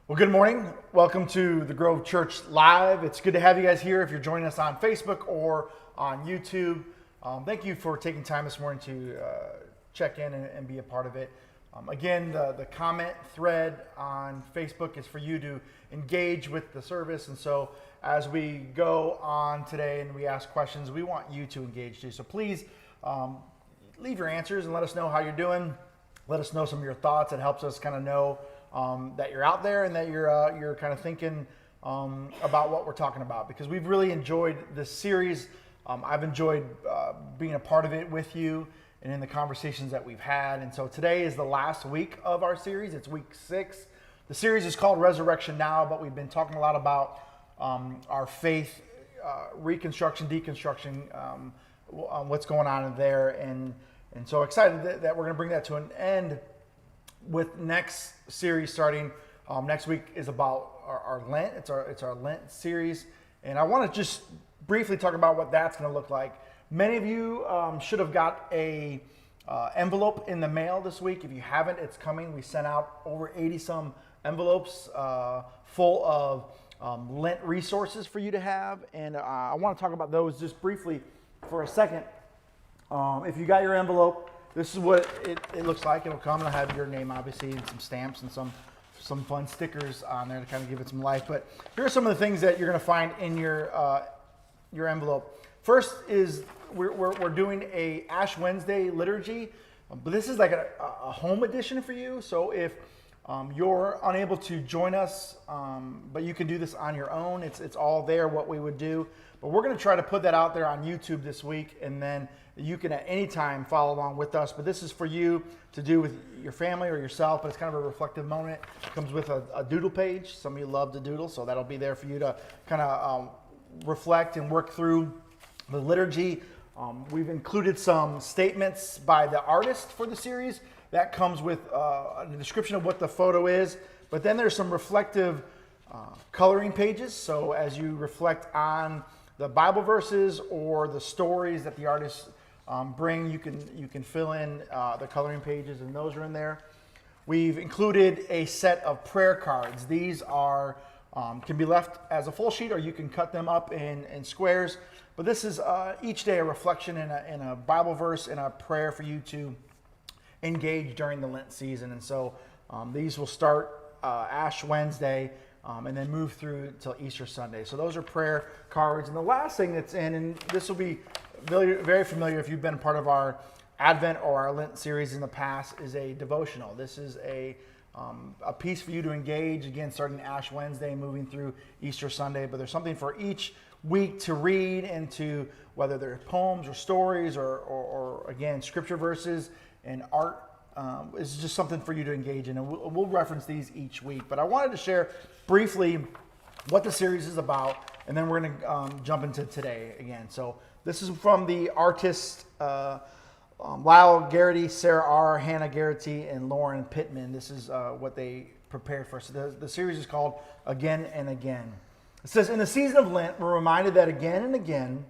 Well, good morning. Welcome to the Grove Church Live. It's good to have you guys here if you're joining us on Facebook or on YouTube. Thank you for taking time this morning to check in and be a part of it. Again, the comment thread on Facebook is for you to engage with the service. And so as we go on today and we ask questions, we want you to engage too. So please leave your answers and let us know how you're doing. Let us know some of your thoughts. It helps us kind of know that you're out there and that you're kind of thinking about what we're talking about, because we've really enjoyed this series. I've enjoyed being a part of it with you and in the conversations that we've had. And so today is the last week of our series. It's week 6. The series is called Resurrection Now, but we've been talking a lot about our faith, Reconstruction, Deconstruction, what's going on in there. And so excited that we're going to bring that to an end with next series starting next week is about our Lent. It's our Lent series, and I want to just briefly talk about what that's going to look like. Many of you should have got a envelope in the mail this week. If you haven't, it's coming. We sent out over 80 some envelopes full of Lent resources for you to have, and I want to talk about those just briefly for a second. If you got your envelope, this is what it looks like. It'll come and I'll have your name, obviously, and some stamps and some fun stickers on there to kind of give it some life. But here are some of the things that you're going to find in your envelope. First is we're doing a Ash Wednesday liturgy, but this is like a home edition for you. So if you're unable to join us, but you can do this on your own, it's all there what we would do. But we're going to try to put that out there on YouTube this week, and then you can at any time follow along with us. But this is for you to do with your family or yourself, but it's kind of a reflective moment. It comes with a doodle page. Some of you love to doodle, so that'll be there for you to kind of reflect and work through the liturgy. We've included some statements by the artist for the series. That comes with a description of what the photo is, but then there's some reflective coloring pages. So as you reflect on the Bible verses or the stories that the artists bring, you can fill in the coloring pages, and those are in there. We've included a set of prayer cards. These are can be left as a full sheet, or you can cut them up in squares. But this is each day a reflection in a Bible verse and a prayer for you to engage during the Lent season. And so these will start Ash Wednesday and then move through till Easter Sunday. So those are prayer cards. And the last thing that's in, and this will be very, very familiar if you've been a part of our Advent or our Lent series in the past, is a devotional. This is a piece for you to engage, again, starting Ash Wednesday and moving through Easter Sunday. But there's something for each week to read into, whether they're poems or stories or again, scripture verses and art. It's just something for you to engage in, and we'll reference these each week. But I wanted to share briefly what the series is about, and then we're going to jump into today again. So this is from the artists Lyle Garrity, Sarah R., Hannah Garrity, and Lauren Pittman. This is what they prepared for us. So the series is called Again and Again. It says, in the season of Lent, we're reminded that again and again,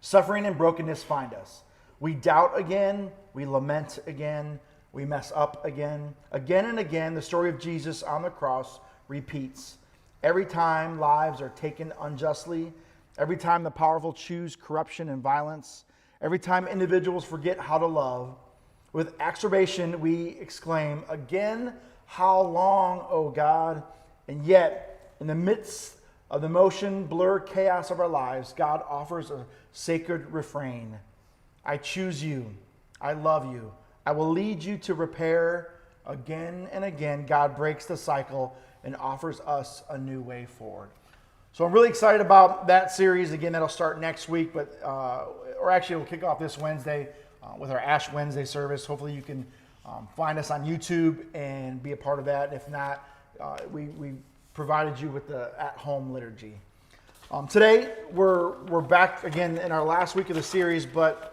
suffering and brokenness find us. We doubt again, we lament again, we mess up again. Again and again, the story of Jesus on the cross repeats. Every time lives are taken unjustly, every time the powerful choose corruption and violence, every time individuals forget how to love, with exacerbation we exclaim, again, how long, O God? And yet, in the midst of the motion, blur, chaos of our lives, God offers a sacred refrain. I choose you. I love you. I will lead you to repair. Again and again, God breaks the cycle and offers us a new way forward. So I'm really excited about that series. Again, that'll start next week, but or actually we'll kick off this Wednesday with our Ash Wednesday service. Hopefully you can find us on YouTube and be a part of that. If not, we provided you with the at-home liturgy. Today we're back again in our last week of the series, but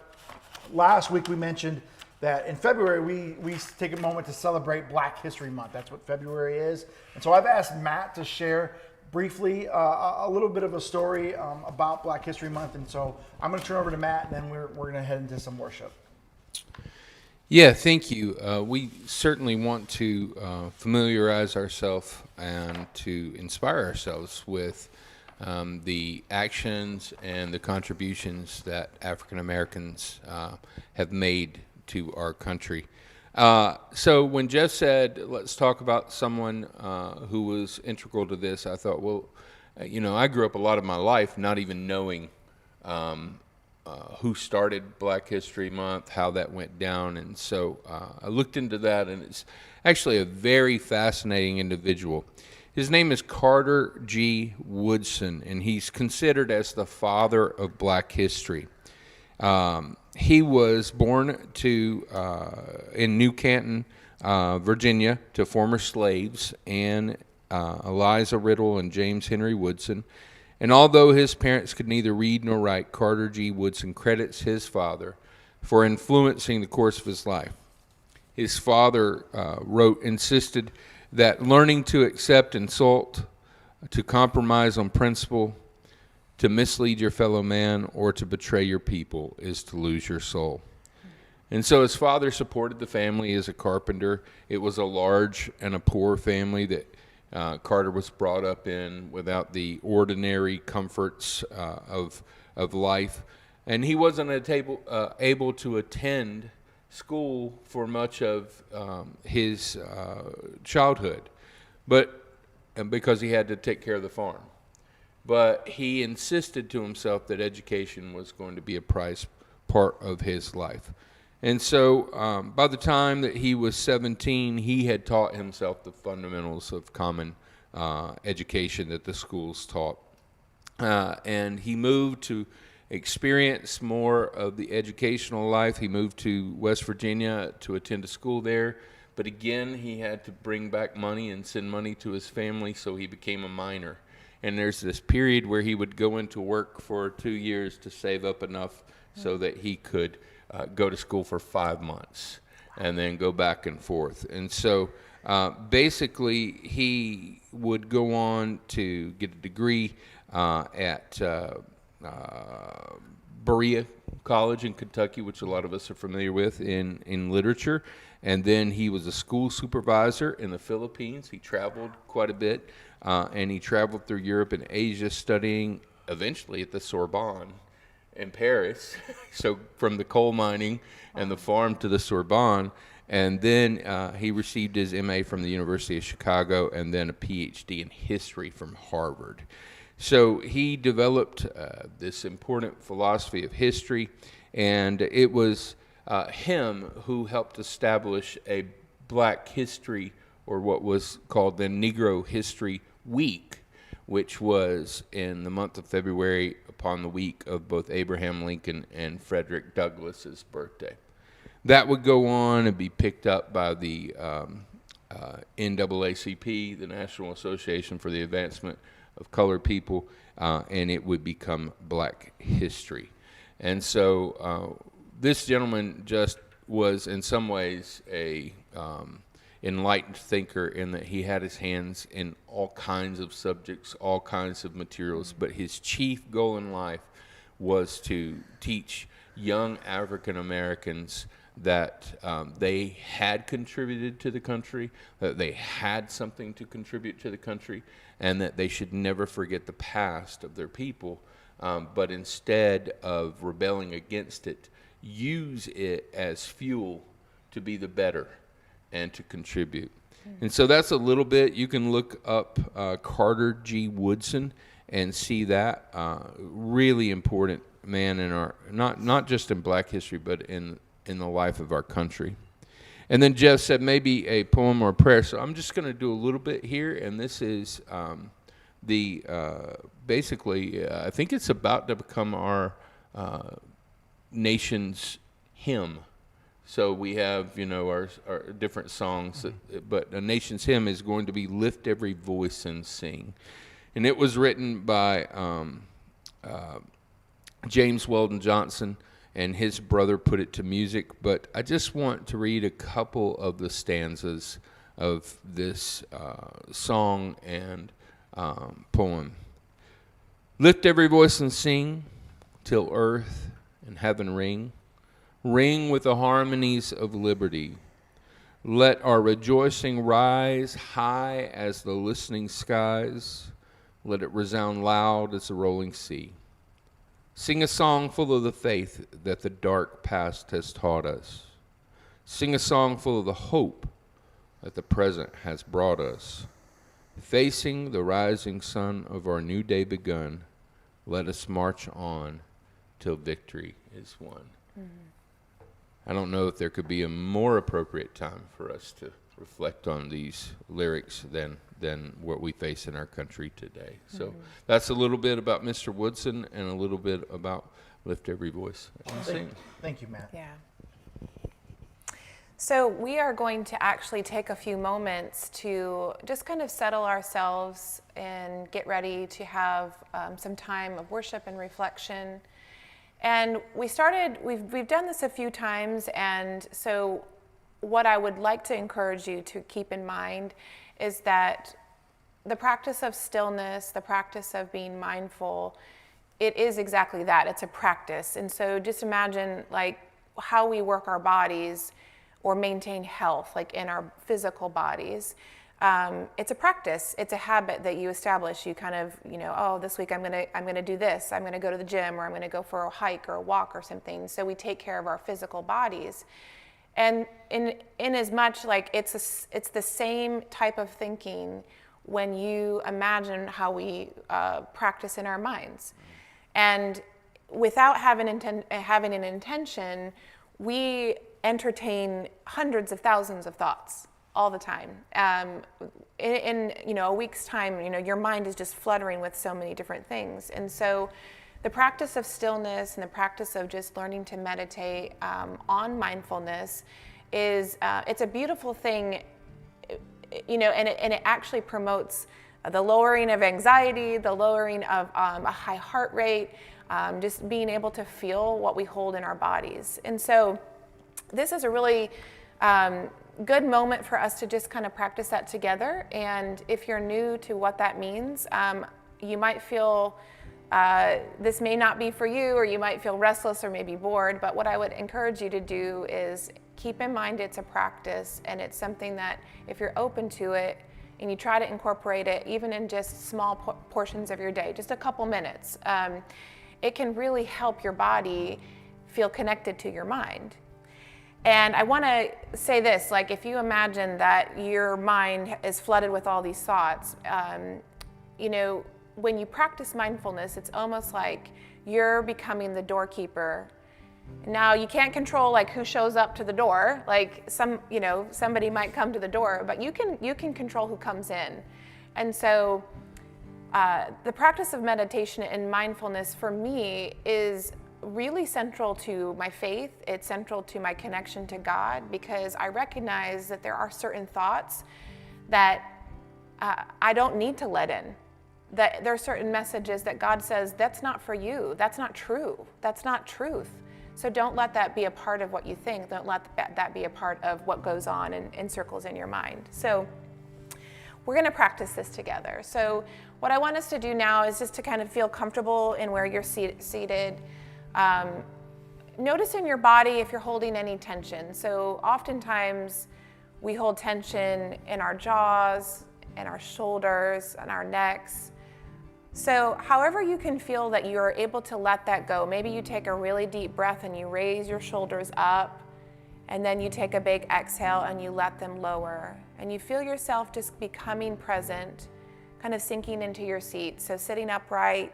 last week we mentioned that in February we take a moment to celebrate Black History Month. That's what February is. And so I've asked Matt to share briefly a little bit of a story about Black History Month. And so I'm going to turn over to Matt, and then we're going to head into some worship. Yeah, thank you. We certainly want to familiarize ourselves and to inspire ourselves with the actions and the contributions that African Americans have made to our country. So when Jeff said, let's talk about someone who was integral to this, I thought, well, I grew up a lot of my life not even knowing who started Black History Month, how that went down. And so I looked into that, and it's actually a very fascinating individual. His name is Carter G. Woodson, and he's considered as the father of Black history. He was born in New Canton, Virginia, to former slaves, Anne Eliza Riddle and James Henry Woodson. And although his parents could neither read nor write, Carter G. Woodson credits his father for influencing the course of his life. His father insisted that learning to accept insult, to compromise on principle, to mislead your fellow man, or to betray your people is to lose your soul. And so his father supported the family as a carpenter. It was a large and a poor family that Carter was brought up in without the ordinary comforts of life. And he wasn't able to attend school for much of his childhood, because he had to take care of the farm. But he insisted to himself that education was going to be a prized part of his life. And so by the time that he was 17, he had taught himself the fundamentals of common education that the schools taught. And he moved to experience more of the educational life. He moved to West Virginia to attend a school there. But again, he had to bring back money and send money to his family, so he became a miner. And there's this period where he would go into work for 2 years to save up enough so that he could go to school for 5 months and then go back and forth. And so basically he would go on to get a degree at Berea College in Kentucky, which a lot of us are familiar with in literature. And then he was a school supervisor in the Philippines. He traveled quite a bit, and he traveled through Europe and Asia studying eventually at the Sorbonne in Paris. So from the coal mining and the farm to the Sorbonne. And then he received his MA from the University of Chicago and then a PhD in history from Harvard. So he developed this important philosophy of history, and it was him who helped establish a Black history, or what was called the Negro History Week, which was in the month of February upon the week of both Abraham Lincoln and Frederick Douglass's birthday. That would go on and be picked up by the NAACP, the National Association for the Advancement of Colored People, and it would become Black History. And so this gentleman just was in some ways a enlightened thinker, in that he had his hands in all kinds of subjects, all kinds of materials, but his chief goal in life was to teach young African Americans that they had contributed to the country, that they had something to contribute to the country, and that they should never forget the past of their people, but instead of rebelling against it, use it as fuel to be the better and to contribute. And so that's a little bit. You can look up Carter G. Woodson and see that. Really important man in our, not just in Black history, but in the life of our country. And then Jeff said maybe a poem or a prayer. So I'm just going to do a little bit here, and this is basically, I think it's about to become our nation's hymn. So we have, our different songs, but a nation's hymn is going to be "Lift Every Voice and Sing," and it was written by James Weldon Johnson, and his brother put it to music. But I just want to read a couple of the stanzas of this song and poem. Lift every voice and sing, till earth and heaven ring. ring with the harmonies of liberty. Let our rejoicing rise high as the listening skies. Let it resound loud as the rolling sea. Sing a song full of the faith that the dark past has taught us. Sing a song full of the hope that the present has brought us. Facing the rising sun of our new day begun, let us march on till victory is won. Mm-hmm. I don't know if there could be a more appropriate time for us to reflect on these lyrics than what we face in our country today. So that's a little bit about Mr. Woodson and a little bit about Lift Every Voice and Sing. Thank you, Matt. Yeah. So we are going to actually take a few moments to just kind of settle ourselves and get ready to have some time of worship and reflection. And we've done this a few times, and so what I would like to encourage you to keep in mind is that the practice of stillness, the practice of being mindful, it is exactly that. It's a practice. And so just imagine like how we work our bodies or maintain health, like in our physical bodies. It's a practice. It's a habit that you establish. You kind of, oh, this week I'm gonna do this. I'm gonna go to the gym, or I'm gonna go for a hike or a walk or something. So we take care of our physical bodies. And in as much like it's the same type of thinking when you imagine how we practice in our minds. And without having an intention, we entertain hundreds of thousands of thoughts all the time. In a week's time, your mind is just fluttering with so many different things. And so the practice of stillness and the practice of just learning to meditate on mindfulness is it's a beautiful thing, and it actually promotes the lowering of anxiety, the lowering of a high heart rate, just being able to feel what we hold in our bodies. And so this is a really good moment for us to just kind of practice that together. And if you're new to what that means, you might feel this may not be for you, or you might feel restless or maybe bored. But what I would encourage you to do is keep in mind it's a practice, and it's something that if you're open to it and you try to incorporate it even in just small portions of your day, just a couple minutes, it can really help your body feel connected to your mind. And I want to say this, like if you imagine that your mind is flooded with all these thoughts, when you practice mindfulness, it's almost like you're becoming the doorkeeper. Now you can't control like who shows up to the door, like somebody might come to the door, but you can control who comes in. And so the practice of meditation and mindfulness for me is really central to my faith. It's central to my connection to God, because I recognize that there are certain thoughts that I don't need to let in. That there are certain messages that God says, that's not for you. That's not true. That's not truth. So don't let that be a part of what you think. Don't let that be a part of what goes on in circles in your mind. So we're going to practice this together. So what I want us to do now is just to kind of feel comfortable in where you're seated. Notice in your body if you're holding any tension. So oftentimes we hold tension in our jaws, in our shoulders, and our necks. So however you can feel that you're able to let that go. Maybe you take a really deep breath and you raise your shoulders up, and then you take a big exhale and you let them lower. And you feel yourself just becoming present, kind of sinking into your seat. So sitting upright,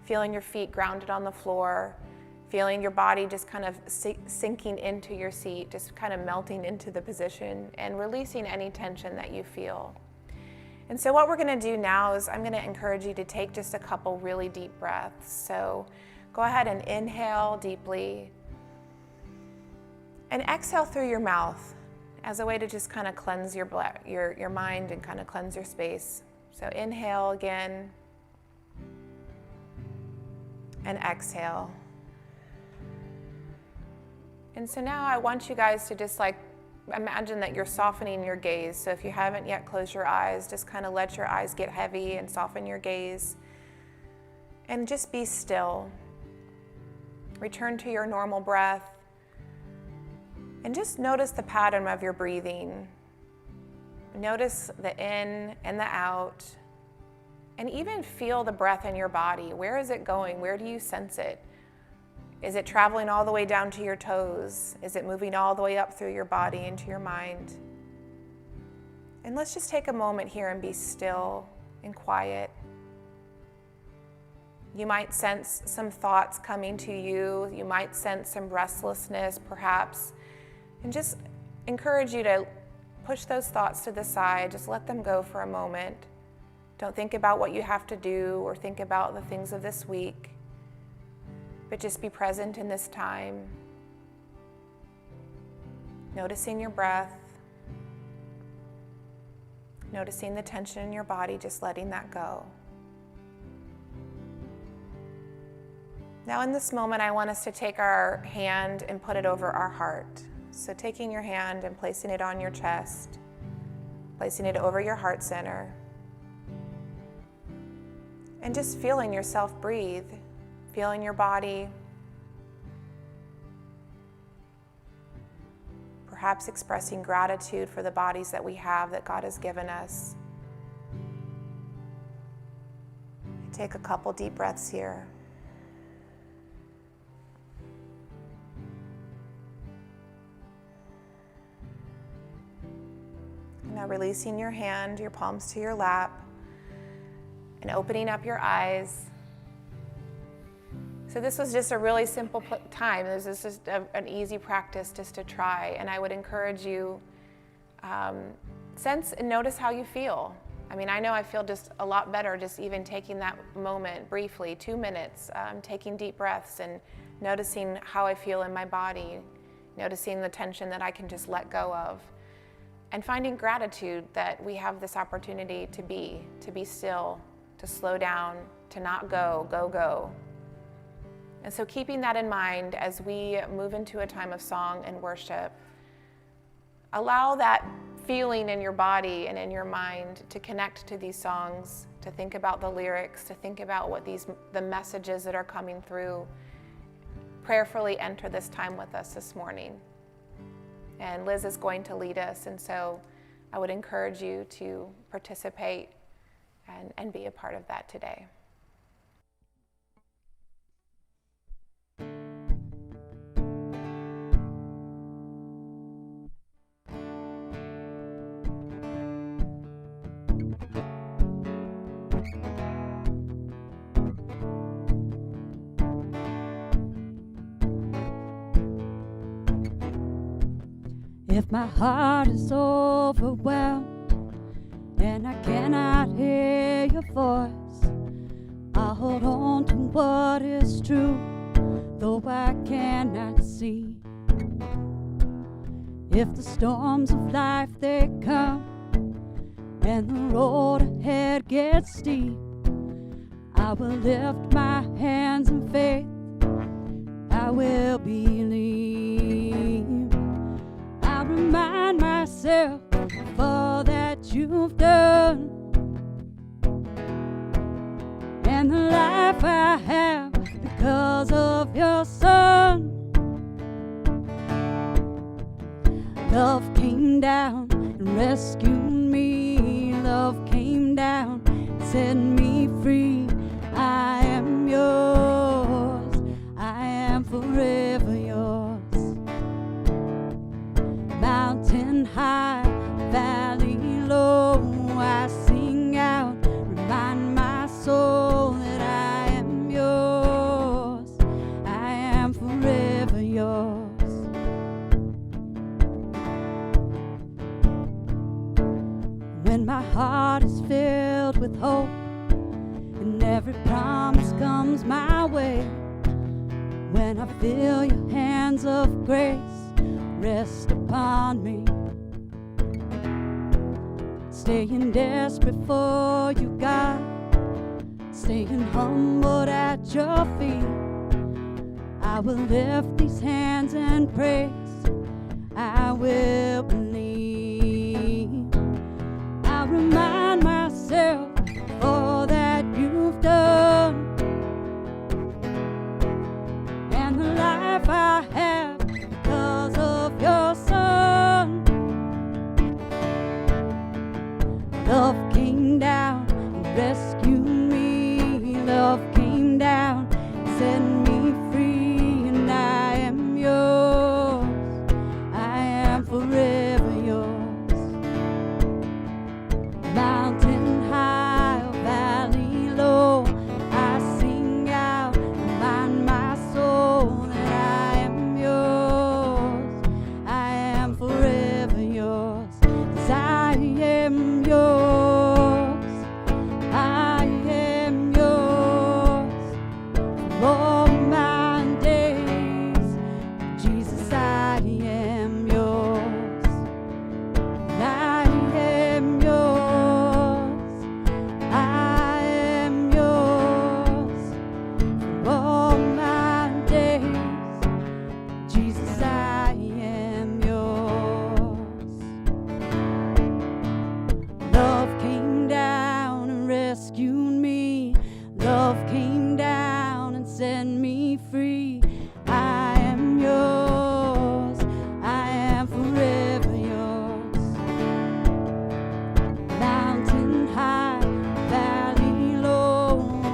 feeling your feet grounded on the floor, feeling your body just kind of sinking into your seat, just kind of melting into the position and releasing any tension that you feel. And so what we're going to do now is I'm going to encourage you to take just a couple really deep breaths. So go ahead and inhale deeply and exhale through your mouth as a way to just kind of cleanse your mind and kind of cleanse your space. So inhale again and exhale. And so now I want you guys to just like imagine that you're softening your gaze. So if you haven't yet closed your eyes, just kind of let your eyes get heavy and soften your gaze. And just be still. Return to your normal breath. And just notice the pattern of your breathing. Notice the in and the out. And even feel the breath in your body. Where is it going? Where do you sense it? Is it traveling all the way down to your toes? Is it moving all the way up through your body into your mind? And let's just take a moment here and be still and quiet. You might sense some thoughts coming to you. You might sense some restlessness, perhaps. And just encourage you to push those thoughts to the side. Just let them go for a moment. Don't think about what you have to do or think about the things of this week, but just be present in this time. Noticing your breath, noticing the tension in your body, just letting that go. Now in this moment, I want us to take our hand and put it over our heart. So taking your hand and placing it on your chest, placing it over your heart center, and just feeling yourself breathe, feeling your body, perhaps expressing gratitude for the bodies that we have that God has given us. Take a couple deep breaths here. Now releasing your hand, your palms to your lap, and opening up your eyes. So this was just a really simple time. This is just an easy practice just to try. And I would encourage you, sense and notice how you feel. I mean, I know I feel just a lot better just even taking that moment briefly, 2 minutes, taking deep breaths and noticing how I feel in my body, noticing the tension that I can just let go of. And finding gratitude that we have this opportunity to be still, to slow down, to not go. And so keeping that in mind as we move into a time of song and worship, allow that feeling in your body and in your mind to connect to these songs, to think about the lyrics, to think about what the messages that are coming through. Prayerfully enter this time with us this morning. And Liz is going to lead us, and so I would encourage you to participate and be a part of that today. If my heart is overwhelmed and I cannot hear your voice, I'll hold on to what is true, though I cannot see. If the storms of life they come and the road ahead gets steep, I will lift my hands in faith, I will believe. Remind myself of all that you've done and the life I have because of your Son. Love came down and rescued me. Love came down and set me free. I am yours. I am forever yours. Mountain high, valley low, I sing out, remind my soul that I am yours, I am forever yours. When my heart is filled with hope and every promise comes my way, when I feel your hands of grace rest upon me, staying desperate for you, God, staying humbled at your feet, I will lift these hands and praise, I will believe. I'll remind myself of all that you've done and the life I have because of your Son. rescued me. Love came down, set me free, and I am yours. I am forever yours. Mountain high or valley low, I sing out, remind my soul that I am yours. I am forever yours, 'cause I am yours. I am yours for all my days. Jesus, I am yours. I am yours. I am yours for all my days. Jesus, I am yours. Love came down and rescued me. Love came down and set me free. I am yours. I am forever yours. Mountain high, valley low,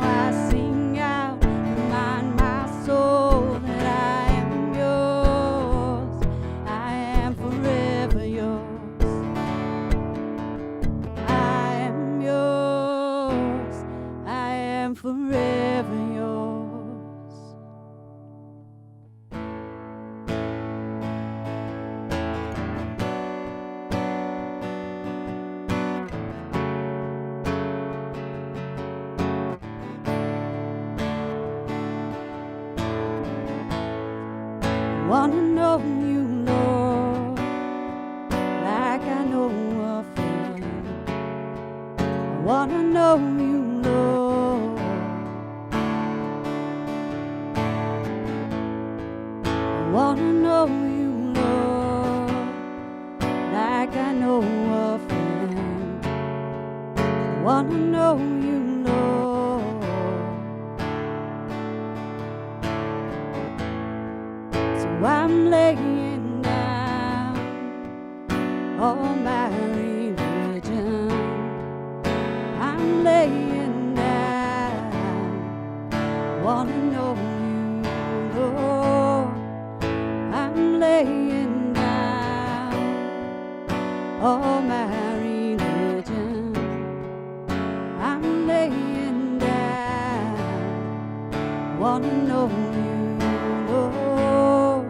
I sing out, remind my soul that I am yours. I am forever yours. I am yours. I am forever yours. I wanna know you, Lord, like I know a friend. I wanna know you, Lord. I wanna know you, Lord, like I know a friend. I wanna know you, Lord. So I'm laying down all my religion. I'm laying down, wanna know you, Lord. I'm laying down all my religion. I'm laying down, wanna know you, Lord.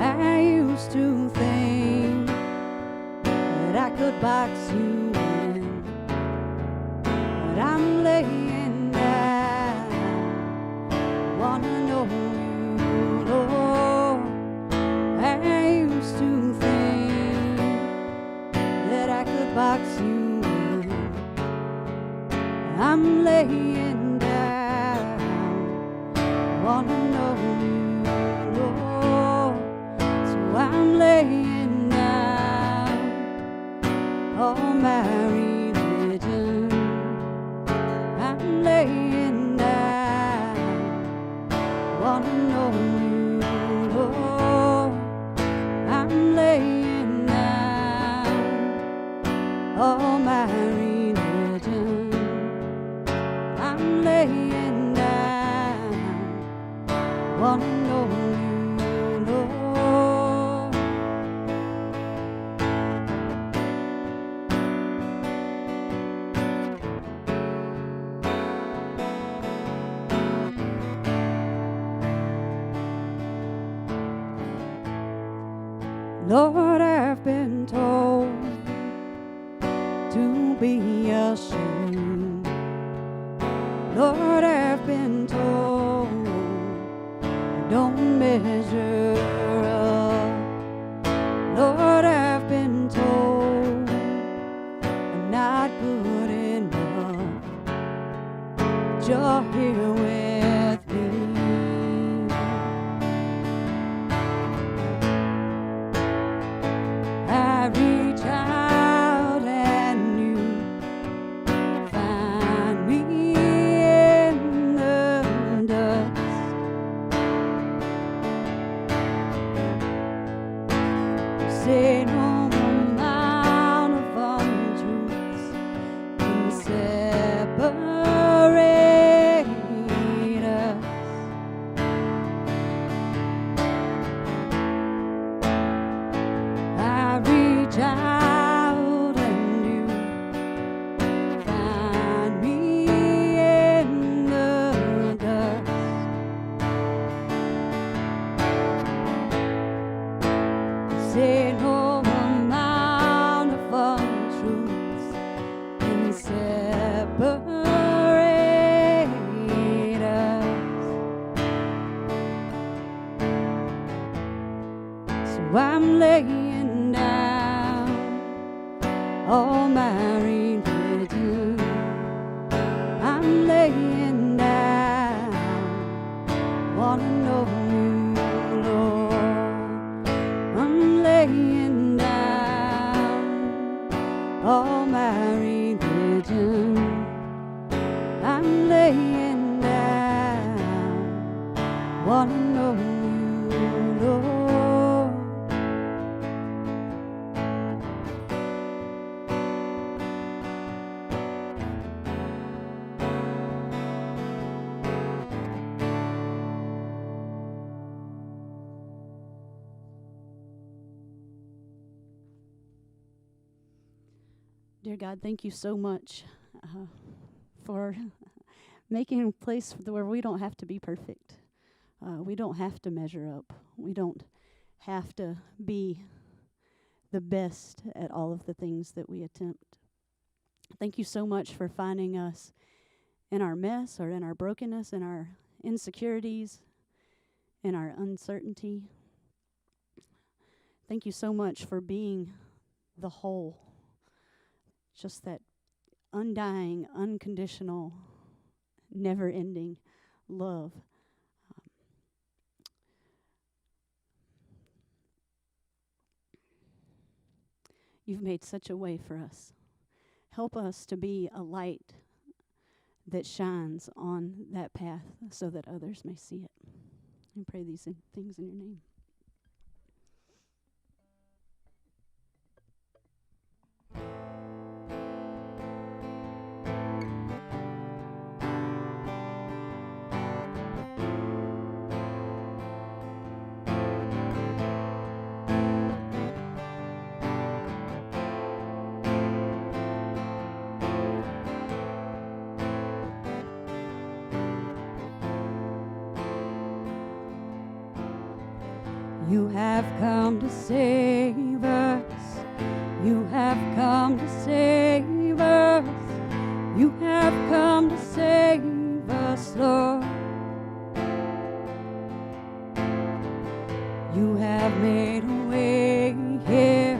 I used to think that I could box you in, but I'm laying down, wanna know you, Lord. I used to think that I could box you in. I'm laying down, wanna know you, Lord. So I'm laying down all my religion. I'm laying down, wanna know you, Lord. I'm laying down all my religion. I'm laying down, wanna know you, Lord. Lord, I've been told to be ashamed. Lord, I've been told I don't measure up. Lord, I've been told I'm not good enough. But you're here with me. I reach out and you find I'm laying down all my religion. I'm laying down, wanna know you, Lord. I'm laying down all my religion. I'm laying down, wanna know you, Lord. Dear God, thank you so much for making a place where we don't have to be perfect. We don't have to measure up. We don't have to be the best at all of the things that we attempt. Thank you so much for finding us in our mess or in our brokenness, in our insecurities, in our uncertainty. Thank you so much for being the whole, just that undying, unconditional, never-ending love. You've made such a way for us. Help us to be a light that shines on that path so that others may see it. I pray these things in your name. You have come to save us. You have come to save us. You have come to save us, Lord. You have made a way here.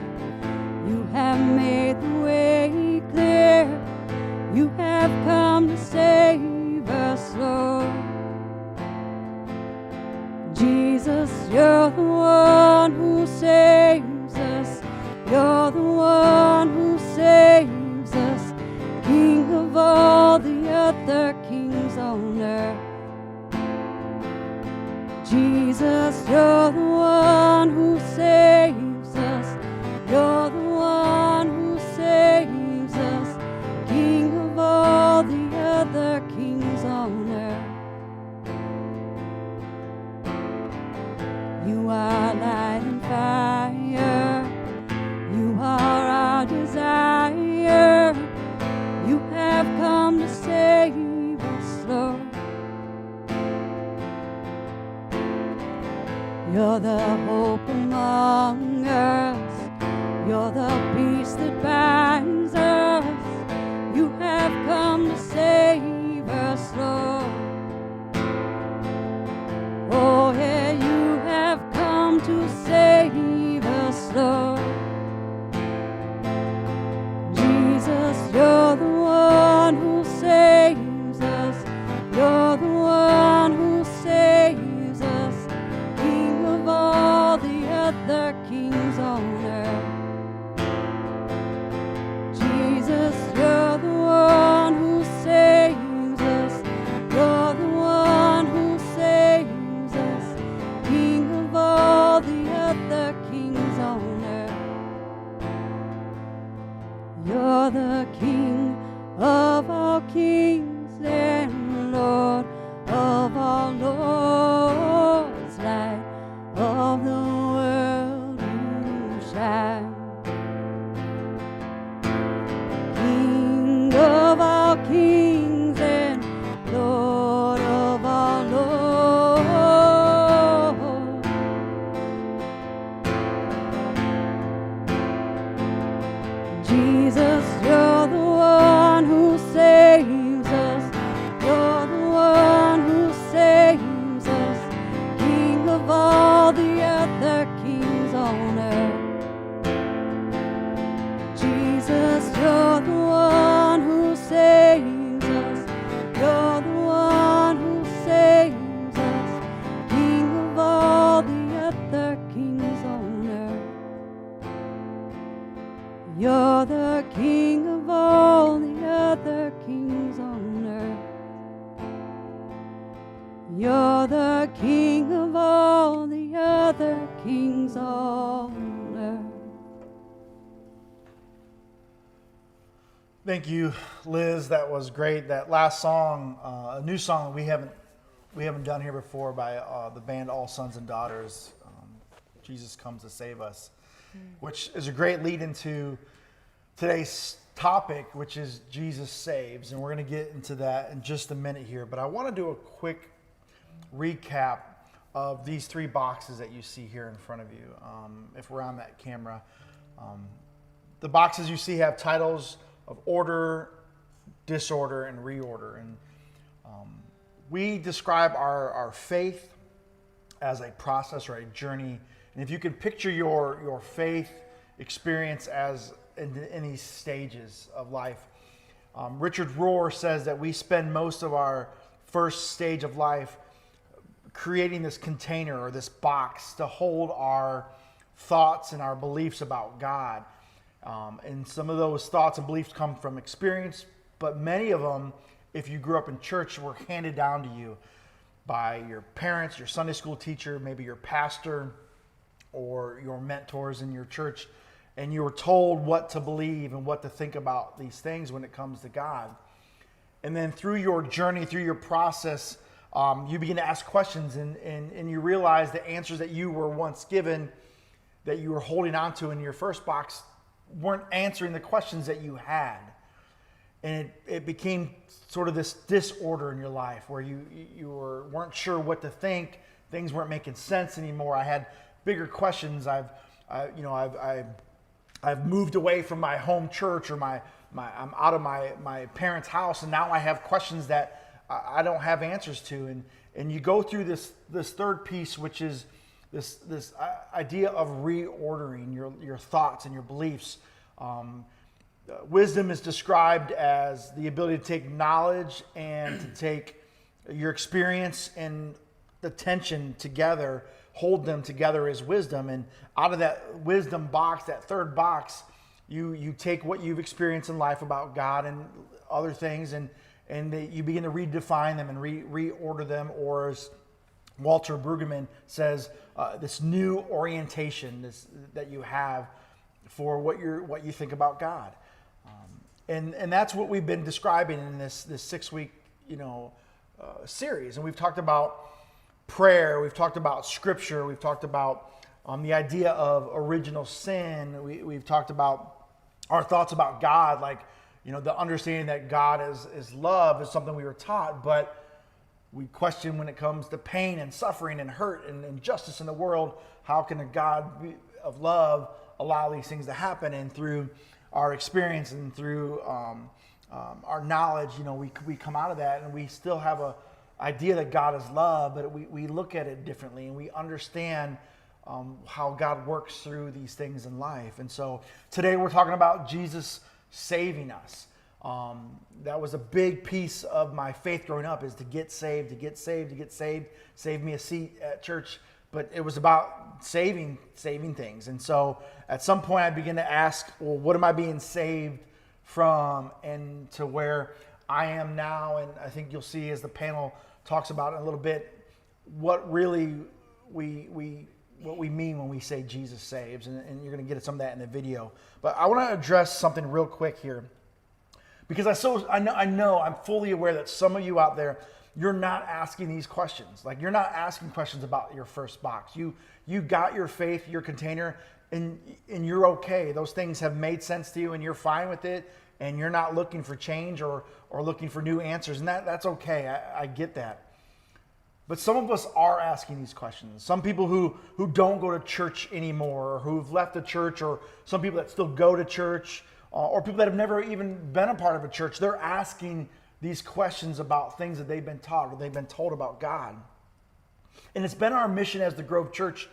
You have made the way clear. You have come to save us, Lord. Jesus, you're the one who saves us. You're the one who saves us. King of all the other kings on earth. Jesus, you're the one who saves us. You're the one who saves us. King of all the other kings on earth. You are light and fire. You are our desire. You have come to save us, Lord. You're the hope among us. You're the peace that binds us. You have come to save us, Lord. Oh, yeah, you have come to save us, Lord. Jesus, you're the one who saves us. You're the one who saves us. King of all the other kings on earth. Jesus, you're the one who saves us. You're the one who saves us. King of all the other kings on earth. You're the King of all kings and Lord of all lords, light of the world you shine. King of all kings and Lord of all lords. Jesus, you're the one who saves us. kings on earth. Thank you, Liz. That was great. That last song, a new song that we haven't done here before by the band All Sons and Daughters. Jesus Comes to Save Us, which is a great lead into today's topic, which is Jesus Saves, and we're going to get into that in just a minute here. But I want to do a quick recap of these three boxes that you see here in front of you. If we're on that camera, the boxes you see have titles of order, disorder, and reorder. And we describe our faith as a process or a journey. And if you can picture your faith experience as in these stages of life, Richard Rohr says that we spend most of our first stage of life creating this container or this box to hold our thoughts and our beliefs about God. And some of those thoughts and beliefs come from experience, but many of them, if you grew up in church, were handed down to you by your parents, your Sunday school teacher, maybe your pastor, or your mentors in your church, and you were told what to believe and what to think about these things when it comes to God. And then through your journey, through your process, you begin to ask questions, and you realize the answers that you were once given, that you were holding on to in your first box, weren't answering the questions that you had. And it became sort of this disorder in your life where you weren't sure what to think. Things weren't making sense anymore. I had bigger questions. I've moved away from my home church, or I'm out of my parents' house, and now I have questions that I don't have answers to. And you go through this third piece, which is this idea of reordering your thoughts and your beliefs. Wisdom is described as the ability to take knowledge and to take your experience and the tension together, hold them together as wisdom. And out of that wisdom box, that third box, you take what you've experienced in life about God and other things, and you begin to redefine them and reorder them, or as Walter Brueggemann says, this new orientation that you have for what you think about God. And that's what we've been describing in this 6-week series. And we've talked about prayer, we've talked about scripture, we've talked about the idea of original sin. We've talked about our thoughts about God, like the understanding that God is love is something we were taught, but we question when it comes to pain and suffering and hurt and injustice in the world. How can a God of love allow these things to happen? And through our experience and through our knowledge, we come out of that, and we still have a idea that God is love, but we look at it differently, and we understand how God works through these things in life. And so today we're talking about Jesus saving us. That was a big piece of my faith growing up, is to get saved. Save me a seat at church. But it was about saving things. And so at some point I began to ask, well, what am I being saved from? And to where I am now, and I think you'll see as the panel talks about it a little bit, what really we mean when we say Jesus saves. And you're going to get some of that in the video. But I want to address something real quick here, because I know I'm fully aware that some of you out there, you're not asking these questions. Like, you're not asking questions about your first box. You got your faith, your container, and you're okay. Those things have made sense to you, and you're fine with it, and you're not looking for change or looking for new answers, and that's okay. I get that. But some of us are asking these questions. Some people who don't go to church anymore, or who've left the church, or some people that still go to church, or people that have never even been a part of a church, they're asking these questions about things that they've been taught or they've been told about God. And it's been our mission as the Grove Church,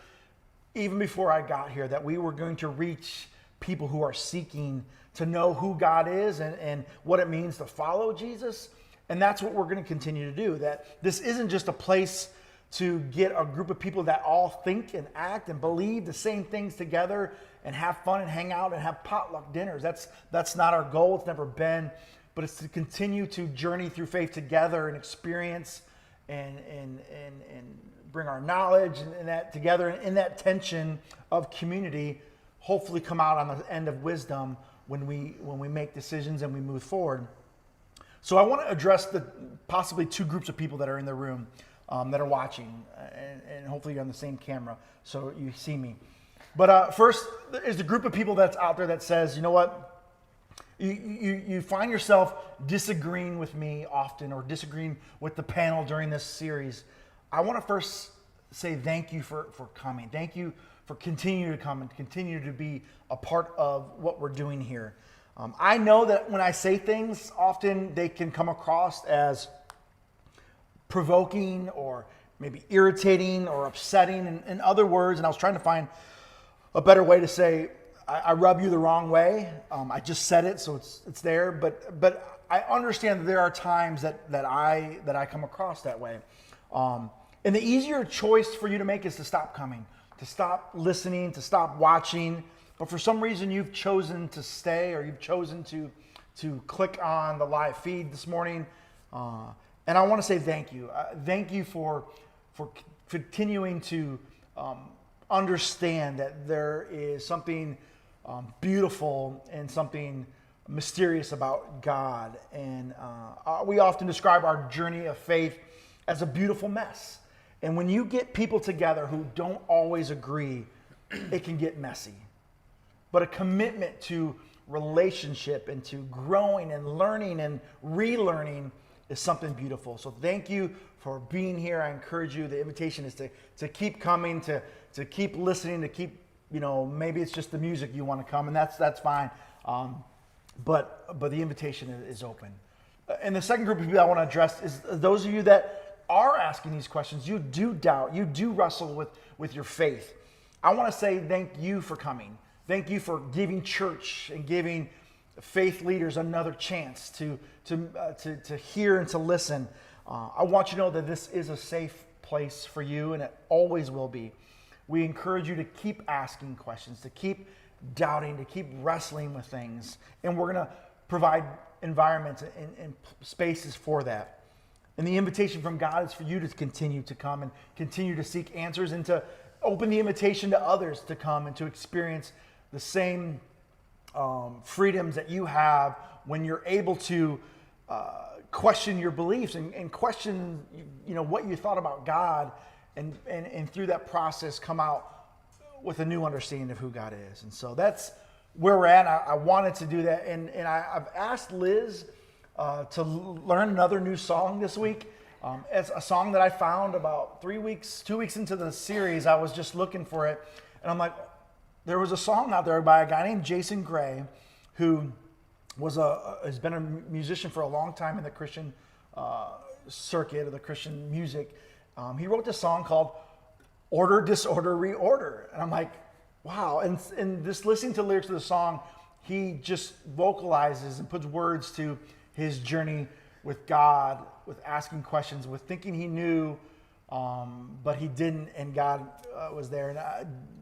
even before I got here, that we were going to reach people who are seeking to know who God is and what it means to follow Jesus. And that's what we're going to continue to do. That this isn't just a place to get a group of people that all think and act and believe the same things together and have fun and hang out and have potluck dinners. That's not our goal. It's never been. But it's to continue to journey through faith together and experience and bring our knowledge and that together, and in that tension of community, hopefully come out on the end of wisdom when we make decisions and we move forward. So I want to address the possibly two groups of people that are in the room that are watching, and hopefully you're on the same camera so you see me. But first is the group of people that's out there that says, you know what, you find yourself disagreeing with me often or disagreeing with the panel during this series. I want to first say thank you for coming. Thank you for continuing to come and continue to be a part of what we're doing here. I know that when I say things, often they can come across as provoking or maybe irritating or upsetting in other words, and I was trying to find a better way to say I rub you the wrong way. I just said it, so it's there, but I understand that there are times that I come across that way. And the easier choice for you to make is to stop coming, to stop listening, to stop watching. But for some reason, you've chosen to stay, or you've chosen to click on the live feed this morning. And I want to say thank you. Thank you for continuing to understand that there is something beautiful and something mysterious about God. And we often describe our journey of faith as a beautiful mess. And when you get people together who don't always agree, it can get messy. But a commitment to relationship and to growing and learning and relearning is something beautiful. So thank you for being here. I encourage you. The invitation is to keep coming, to keep listening, to keep, maybe it's just the music you want to come, and that's fine. But the invitation is open. And the second group of people I want to address is those of you that are asking these questions. You do doubt. You do wrestle with your faith. I want to say thank you for coming. Thank you for giving church and giving faith leaders another chance to hear and to listen. I want you to know that this is a safe place for you, and it always will be. We encourage you to keep asking questions, to keep doubting, to keep wrestling with things, and we're going to provide environments and spaces for that. And the invitation from God is for you to continue to come and continue to seek answers, and to open the invitation to others to come and to experience the same freedoms that you have when you're able to question your beliefs and question, what you thought about God, and through that process come out with a new understanding of who God is. And so that's where we're at. I wanted to do that, and I've asked Liz to learn another new song this week. It's a song that I found about 2 weeks into the series. I was just looking for it, and I'm like, there was a song out there by a guy named Jason Gray, who has been a musician for a long time in the Christian circuit of the Christian music. He wrote this song called "Order, Disorder, Reorder," and I'm like, wow! And just listening to the lyrics of the song, he just vocalizes and puts words to his journey with God, with asking questions, with thinking he knew, but he didn't, and God was there. And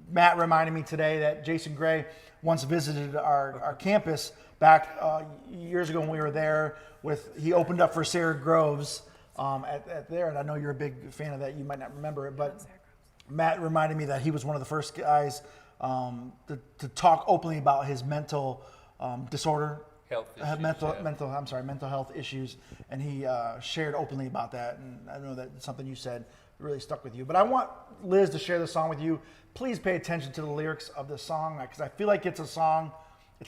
Matt reminded me today that Jason Gray once visited our campus back years ago when we were there. He opened up for Sarah Groves at there, and I know you're a big fan of that. You might not remember it, but Matt reminded me that he was one of the first guys to talk openly about his mental disorder. Health issues, mental health issues, and he shared openly about that. And I know that something you said really stuck with you. But I want Liz to share the song with you. Please pay attention to the lyrics of the song, because I feel like it's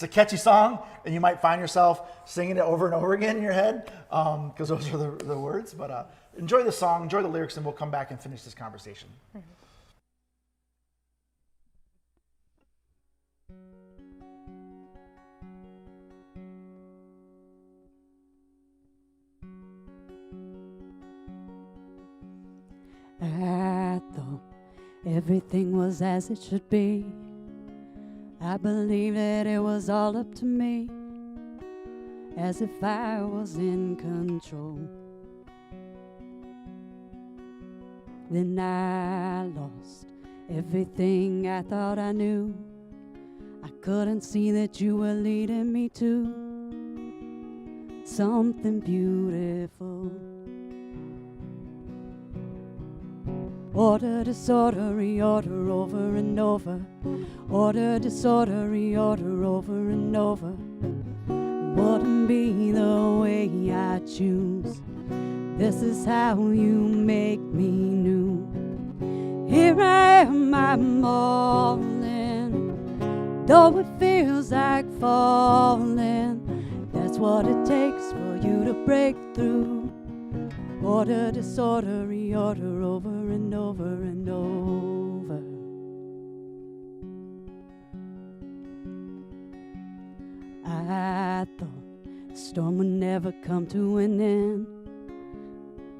a catchy song, and you might find yourself singing it over and over again in your head, because those are the words. But enjoy the song, enjoy the lyrics, and we'll come back and finish this conversation. Mm-hmm. I thought everything was as it should be. I believed that it was all up to me, as if I was in control. Then I lost everything I thought I knew. I couldn't see that you were leading me to something beautiful. Order, disorder, reorder over and over. Order, disorder, reorder over and over. Wouldn't be the way I choose. This is how you make me new. Here I am, I'm all in. Though it feels like falling, that's what it takes for you to break through. Order, disorder, reorder over and over and over. I thought the storm would never come to an end.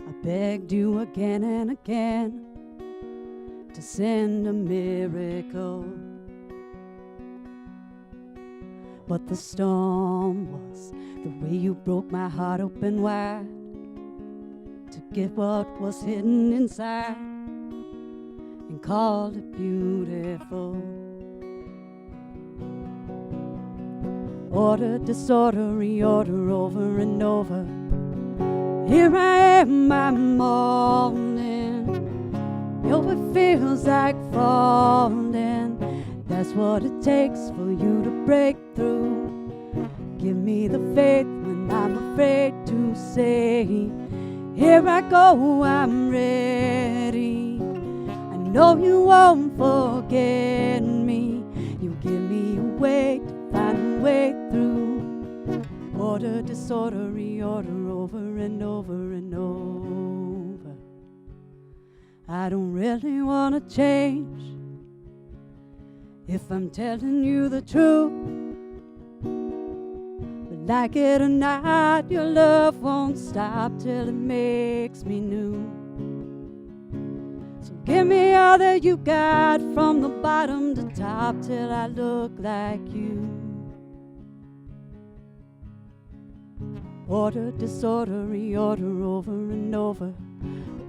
I begged you again and again to send a miracle. But the storm was the way you broke my heart open wide to get what was hidden inside and called it beautiful. Order, disorder, reorder over and over. Here I am, I'm all in. Though it feels like falling, that's what it takes for you to break through. Give me the faith when I'm afraid to say, here I go, I'm ready. I know you won't forget me. You give me a way to find a way through. Order, disorder, reorder over and over and over. I don't really want to change if I'm telling you the truth. But like it or not, your love won't stop till it makes me new. So give me all that you got from the bottom to top till I look like you. Order, disorder, reorder over and over.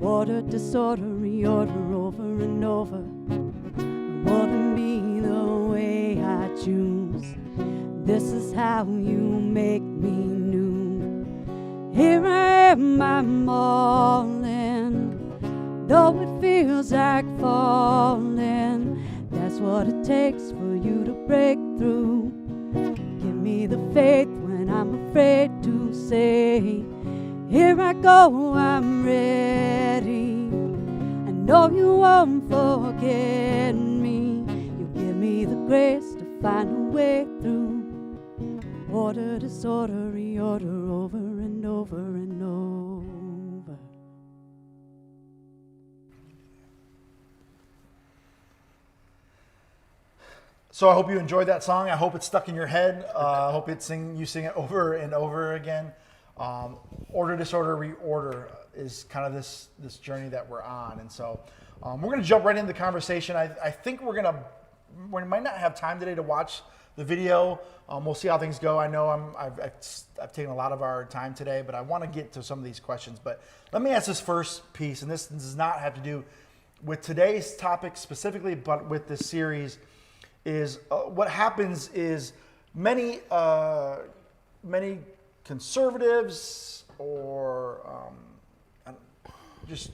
Order, disorder, reorder over and over. It wouldn't be the way I choose. This is how you make me new. Here I am, I'm all in. Though it feels like falling, that's what it takes for you to break through. Give me the faith when I'm afraid to say, here I go, I'm ready. I know you won't forget me. You give me the grace to find a way through. Order, disorder, reorder over and over and over. So I hope you enjoyed that song. I hope it's stuck in your head. I hope you sing it over and over again. Order, disorder, reorder is kind of this journey that we're on. And so we're going to jump right into the conversation. I think we might not have time today to watch the video. We'll see how things go. I know I've taken a lot of our time today, but I want to get to some of these questions. But let me ask this first piece, and this does not have to do with today's topic specifically, but with this series. Is what happens is many conservatives or just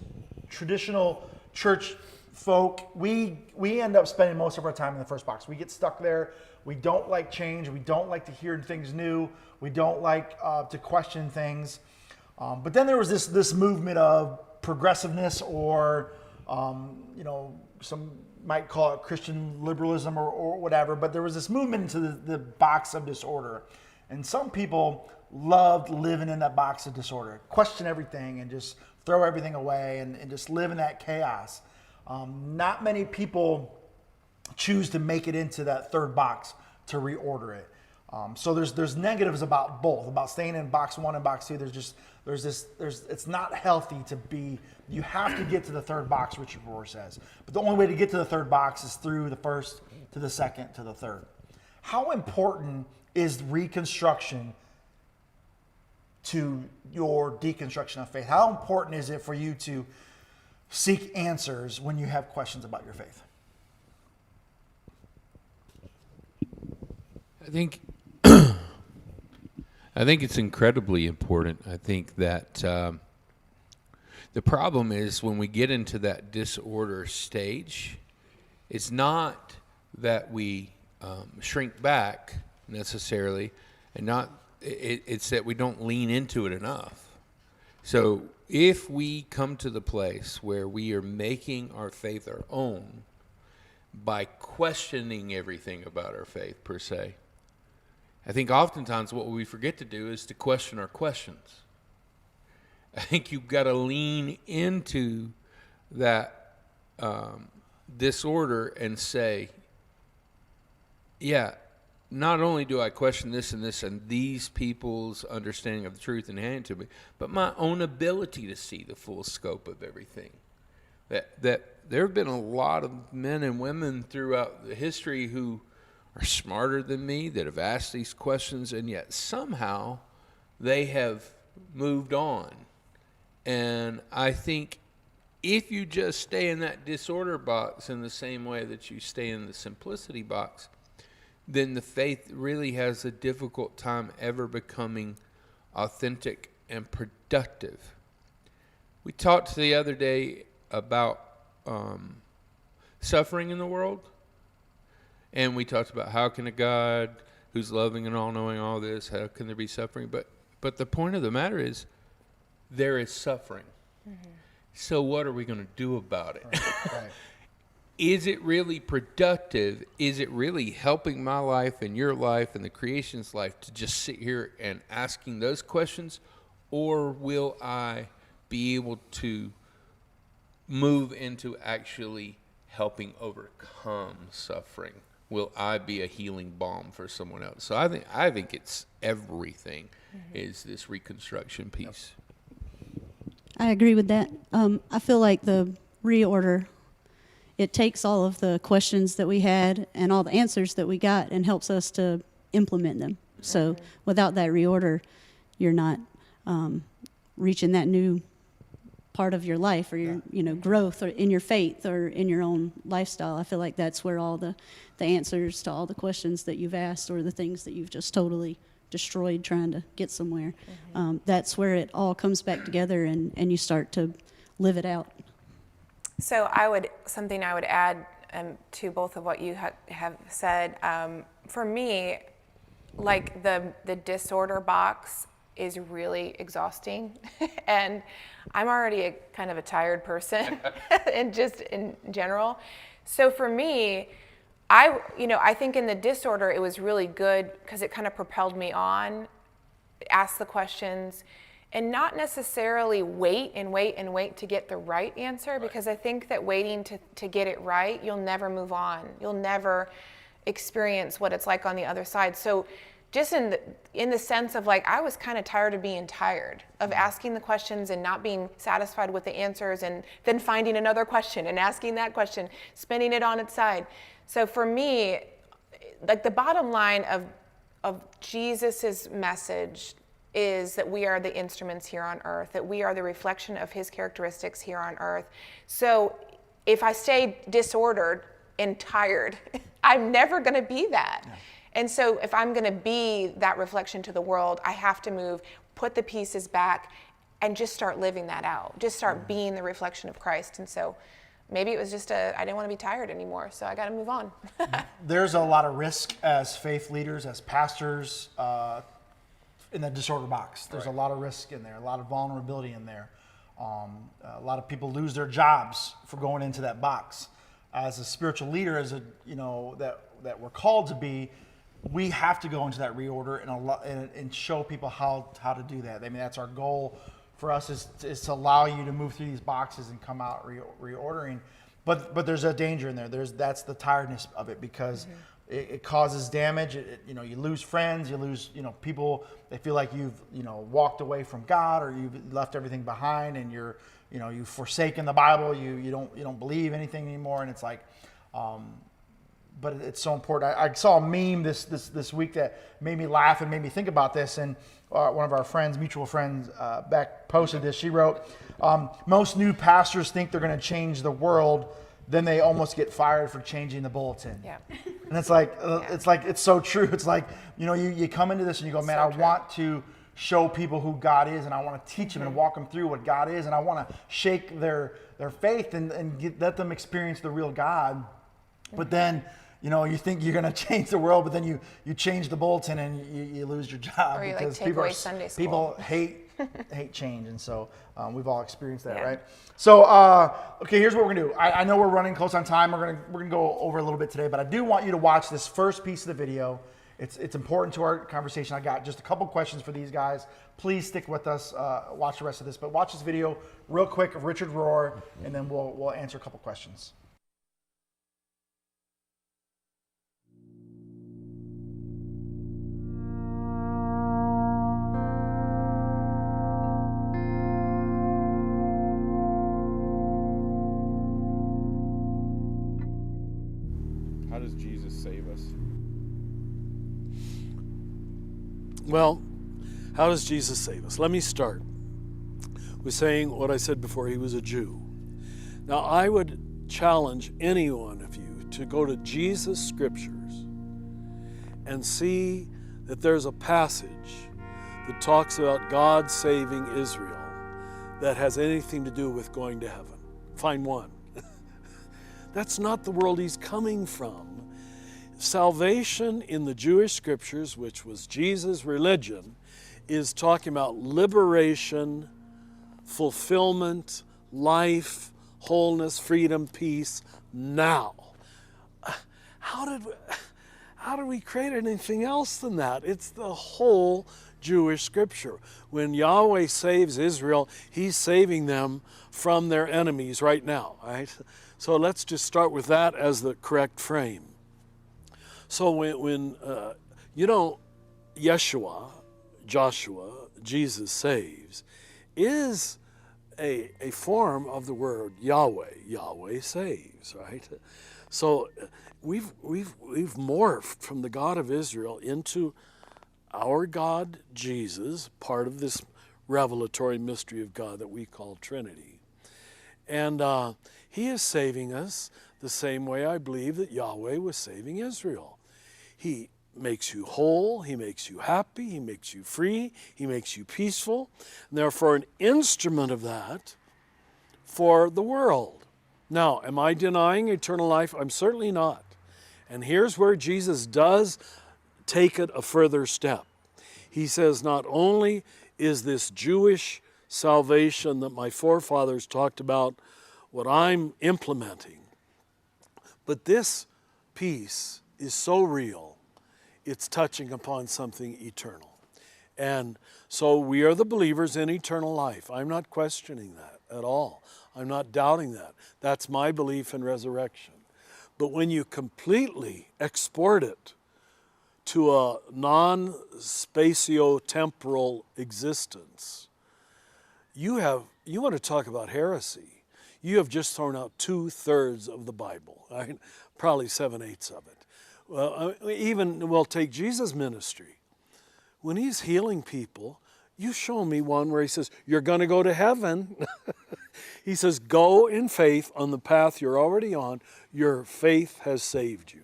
traditional church folk, we end up spending most of our time in the first box. We get stuck there. We don't like change. We don't like to hear things new. We don't like to question things. But then there was this movement of progressiveness, or some might call it Christian liberalism or whatever, but there was this movement into the box of disorder. And some people loved living in that box of disorder, question everything and just throw everything away and just live in that chaos. Not many people choose to make it into that third box to reorder it. So there's negatives about both, about staying in box one and box two. It's not healthy to be. You have to get to the third box, Richard Rohr says. But the only way to get to the third box is through the first to the second to the third. How important is Reconstruction to your deconstruction of faith? How important is it for you to seek answers when you have questions about your faith? I think it's incredibly important. I think that The problem is when we get into that disorder stage, it's not that we shrink back necessarily, and it's that we don't lean into it enough. So if we come to the place where we are making our faith our own by questioning everything about our faith per se, I think oftentimes what we forget to do is to question our questions. I think you've got to lean into that disorder and say, yeah, not only do I question this and these people's understanding of the truth and hand it to me, but my own ability to see the full scope of everything. That there have been a lot of men and women throughout the history who are smarter than me, that have asked these questions, and yet somehow they have moved on. And I think if you just stay in that disorder box in the same way that you stay in the simplicity box, then the faith really has a difficult time ever becoming authentic and productive. We talked the other day about suffering in the world, and we talked about how can a God who's loving and all-knowing all this, how can there be suffering? But the point of the matter is, there is suffering. Mm-hmm. So what are we going to do about it? Right. Is it really productive? Is it really helping my life and your life and the creation's life to just sit here and asking those questions? Or will I be able to move into actually helping overcome suffering? Will I be a healing balm for someone else? So I think it's everything is this reconstruction piece. I agree with that. I feel like the reorder, it takes all of the questions that we had and all the answers that we got and helps us to implement them. So without that reorder, you're not reaching that new part of your life or your growth or in your faith or in your own lifestyle. I feel like that's where all the answers to all the questions that you've asked or the things that you've just totally destroyed trying to get somewhere. That's where it all comes back together and you start to live it out. So something I would add to both of what you have said, for me, like the disorder box is really exhausting and I'm already kind of a tired person and just in general. So for me, I think in the disorder, it was really good because it kind of propelled me on, ask the questions, and not necessarily wait to get the right answer, because I think that waiting to get it right, you'll never move on. You'll never experience what it's like on the other side. So just in the sense of like, I was kind of tired of being tired, of asking the questions and not being satisfied with the answers, and then finding another question and asking that question, spinning it on its side. So for me, like the bottom line of Jesus's message is that we are the instruments here on earth, that we are the reflection of his characteristics here on earth. So if I stay disordered and tired, I'm never going to be that. Yeah. And so if I'm going to be that reflection to the world, I have to move, put the pieces back, and just start living that out. Just start being the reflection of Christ. And so maybe it was just I didn't want to be tired anymore, so I got to move on. There's a lot of risk as faith leaders, as pastors, in the disorder box. There's a lot of risk in there, a lot of vulnerability in there. A lot of people lose their jobs for going into that box. As a spiritual leader, that we're called to be, we have to go into that reorder and show people how to do that. I mean, that's our goal for us is to allow you to move through these boxes and come out reordering. But there's a danger in there. That's the tiredness of it, because it causes damage. You lose friends, you lose people. They feel like you've walked away from God, or you've left everything behind, and you've forsaken the Bible. You don't believe anything anymore, and it's like. But it's so important. I saw a meme this week that made me laugh and made me think about this. And one of our friends, mutual friends, Beck, posted this. She wrote, most new pastors think they're going to change the world, then they almost get fired for changing the bulletin. Yeah. And it's like, it's so true. It's like, you come into this and you go, man, I want to show people who God is, and I want to teach them and walk them through what God is, and I want to shake their faith and let them experience the real God. But then, you think you're going to change the world, but then you change the bulletin and you lose your job. Or you because take away Sunday school. People hate change, and so we've all experienced that, Yeah. right? So, okay, here's what we're gonna do. I know we're running close on time. We're gonna go over a little bit today, but I do want you to watch this first piece of the video. It's important to our conversation. I got just a couple questions for these guys. Please stick with us. Watch the rest of this, but watch this video real quick of Richard Rohr, and then we'll answer a couple questions. How does Jesus save us? Well, how does Jesus save us? Let me start with saying what I said before. He was a Jew. Now, I would challenge any one of you to go to Jesus' scriptures and see that there's a passage that talks about God saving Israel that has anything to do with going to heaven. Find one. That's not the world he's coming from. Salvation in the Jewish scriptures, which was Jesus' religion, is talking about liberation, fulfillment, life, wholeness, freedom, peace, now. How did we create anything else than that? It's the whole Jewish scripture. When Yahweh saves Israel, he's saving them from their enemies right now, right? So let's just start with that as the correct frame. So when Yeshua, Joshua, Jesus saves, is a form of the word Yahweh. Yahweh saves, right? So we've morphed from the God of Israel into our God, Jesus, part of this revelatory mystery of God that we call Trinity. And he is saving us the same way I believe that Yahweh was saving Israel. He makes you whole, he makes you happy, he makes you free, he makes you peaceful, and therefore an instrument of that for the world. Now, am I denying eternal life? I'm certainly not. And here's where Jesus does take it a further step. He says, not only is this Jewish salvation that my forefathers talked about what I'm implementing, but this peace is so real, it's touching upon something eternal. And so we are the believers in eternal life. I'm not questioning that at all. I'm not doubting that. That's my belief in resurrection. But when you completely export it to a non-spatio-temporal existence, you want to talk about heresy. You have just thrown out 2/3 of the Bible, right? Probably 7/8 of it. Well, we'll take Jesus' ministry. When he's healing people, you show me one where he says, you're going to go to heaven. He says, go in faith on the path you're already on. Your faith has saved you.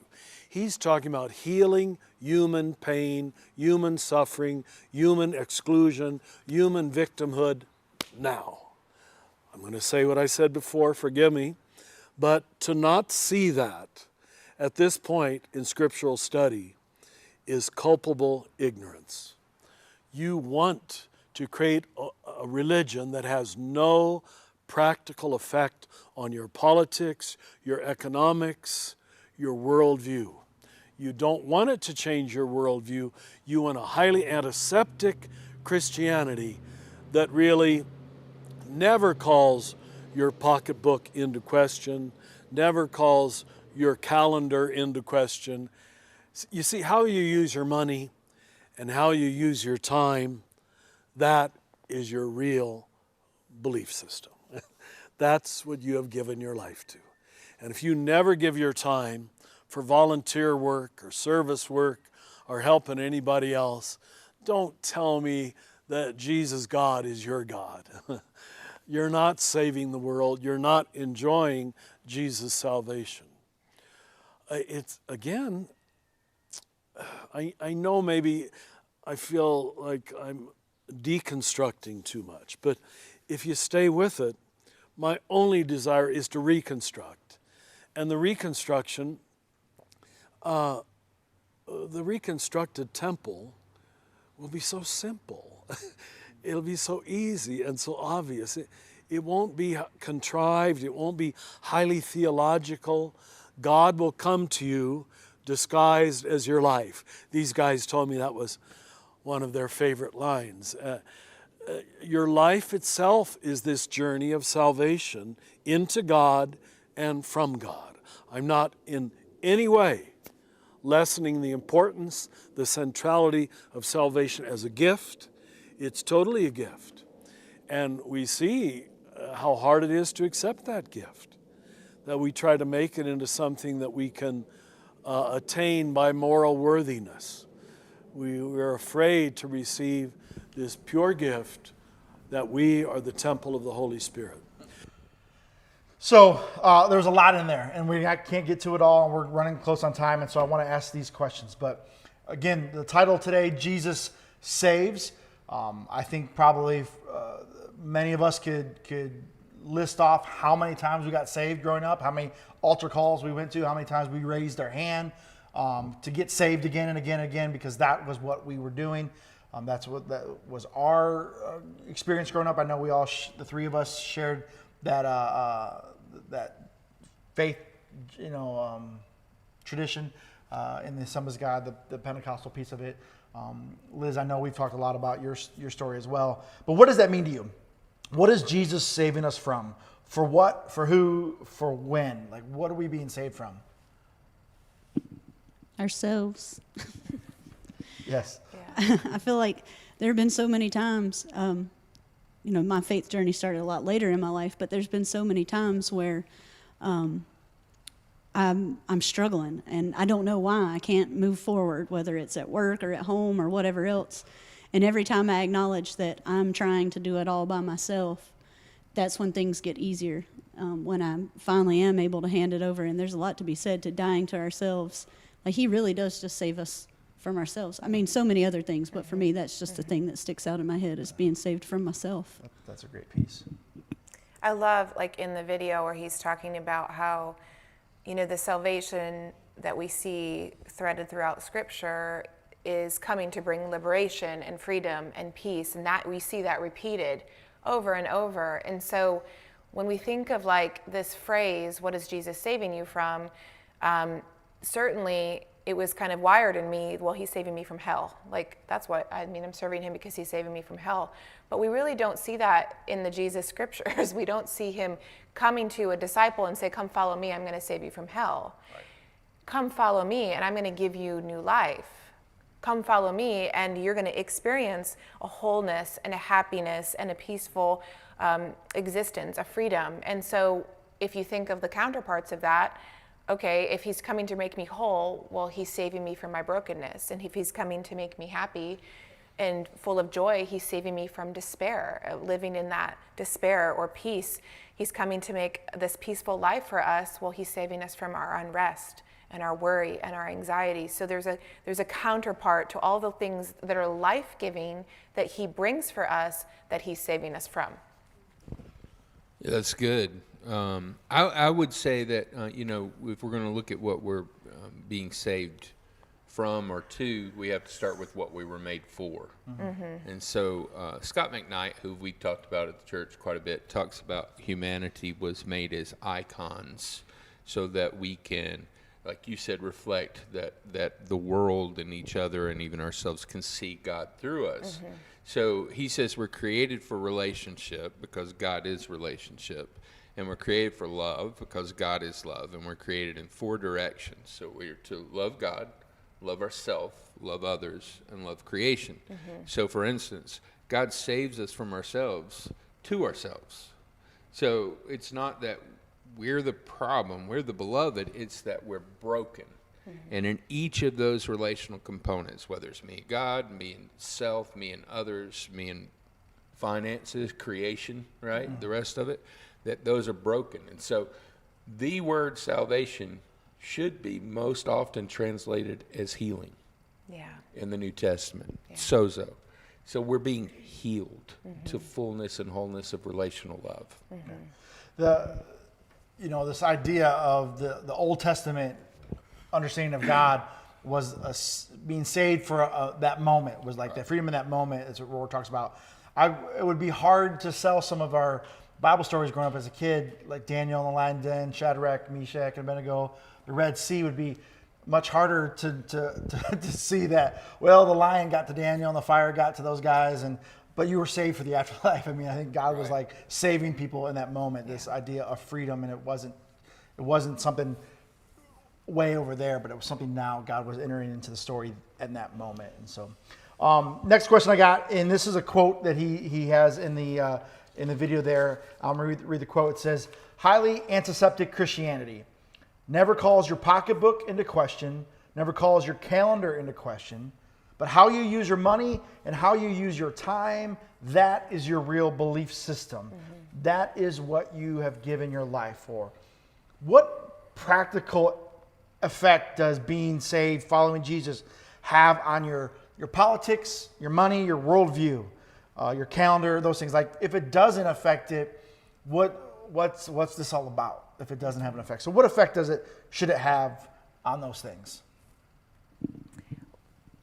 He's talking about healing human pain, human suffering, human exclusion, human victimhood now. I'm going to say what I said before, forgive me, but to not see that at this point in scriptural study is culpable ignorance. You want to create a religion that has no practical effect on your politics, your economics, your worldview. You don't want it to change your worldview. You want a highly antiseptic Christianity that really never calls your pocketbook into question, never calls your calendar into question. You see, how you use your money and how you use your time, that is your real belief system. That's what you have given your life to. And if you never give your time for volunteer work or service work or helping anybody else, don't tell me that Jesus God is your God. You're not saving the world. You're not enjoying Jesus' salvation. It's, again, I know maybe I feel like I'm deconstructing too much. But if you stay with it, my only desire is to reconstruct. And the reconstruction, the reconstructed temple will be so simple. It'll be so easy and so obvious. It won't be contrived. It won't be highly theological. God will come to you disguised as your life. These guys told me that was one of their favorite lines. Your life itself is this journey of salvation into God and from God. I'm not in any way lessening the importance, the centrality of salvation as a gift. It's totally a gift. And we see how hard it is to accept that gift, that we try to make it into something that we can attain by moral worthiness. We're afraid to receive this pure gift that we are the temple of the Holy Spirit. So there's a lot in there, and I can't get to it all, and we're running close on time, and so I want to ask these questions. But again, the title today, Jesus Saves. I think probably many of us could list off how many times we got saved growing up, how many altar calls we went to, how many times we raised our hand to get saved again and again and again, because that was what we were doing. That was our experience growing up. I know we all, the three of us, shared that that faith, tradition in the Assemblies of God, the Pentecostal piece of it. Liz, I know we've talked a lot about your story as well. But what does that mean to you? What is Jesus saving us from? For what? For who? For when? Like, what are we being saved from? Ourselves. Yes. Yeah. I feel like there have been so many times, my faith journey started a lot later in my life, but there's been so many times where I'm struggling and I don't know why I can't move forward, whether it's at work or at home or whatever else. And every time I acknowledge that I'm trying to do it all by myself, that's when things get easier, when I finally am able to hand it over. And there's a lot to be said to dying to ourselves. Like, he really does just save us from ourselves. I mean, so many other things, but for me, that's just the thing that sticks out in my head, is being saved from myself. That's a great piece. I love, like, in the video where he's talking about how, the salvation that we see threaded throughout Scripture is coming to bring liberation and freedom and peace, and that we see that repeated over and over. And so when we think of, like, this phrase, what is Jesus saving you from, certainly it was kind of wired in me, well, he's saving me from hell. Like, that's what I mean, I'm serving him because he's saving me from hell. But we really don't see that in the Jesus scriptures. We don't see him coming to a disciple and say, come follow me, I'm going to save you from hell. Right. Come follow me and I'm going to give you new life. Come follow me and you're going to experience a wholeness and a happiness and a peaceful existence, a freedom. And so if you think of the counterparts of that, okay, if he's coming to make me whole, well, he's saving me from my brokenness. And if he's coming to make me happy and full of joy, he's saving me from despair, living in that despair or peace. He's coming to make this peaceful life for us. Well, he's saving us from our unrest and our worry and our anxiety. So there's a counterpart to all the things that are life-giving that he brings for us that he's saving us from. Yeah, that's good. I would say that, if we're going to look at what we're being saved from or to, we have to start with what we were made for. Mm-hmm. And so Scott McKnight, who we talked about at the church quite a bit, talks about humanity was made as icons so that we can, like you said, reflect that the world and each other and even ourselves can see God through us. Mm-hmm. So he says we're created for relationship because God is relationship. And we're created for love because God is love. And we're created in 4 directions. So we're to love God, love ourselves, love others, and love creation. Mm-hmm. So for instance, God saves us from ourselves to ourselves. So it's not that we're the problem, we're the beloved, it's that we're broken. Mm-hmm. And in each of those relational components, whether it's me and God, me and self, me and others, me and finances, creation, right? Mm-hmm. The rest of it, that those are broken. And so the word salvation should be most often translated as healing. Yeah. In the New Testament. Yeah. Sozo. So we're being healed to fullness and wholeness of relational love. This idea of the Old Testament understanding of God was being saved for that moment, was like the freedom in that moment, as Roar talks about. It would be hard to sell some of our Bible stories growing up as a kid, like Daniel in the lion's den, Shadrach, Meshach, and Abednego. The Red Sea would be much harder to see that, well, the lion got to Daniel and the fire got to those guys, but you were saved for the afterlife. I mean, I think God was like saving people in that moment, this idea of freedom, and it wasn't something way over there, but it was something now God was entering into the story in that moment. And so next question I got, and this is a quote that he has in the video there. I'm going to read the quote. It says, "Highly antiseptic Christianity never calls your pocketbook into question, never calls your calendar into question, but how you use your money and how you use your time, that is your real belief system. That is what you have given your life for." What practical effect does being saved, following Jesus, have on your politics, your money, your worldview, your calendar, those things? Like, if it doesn't affect it, what's this all about? If it doesn't have an effect, so what effect should it have on those things?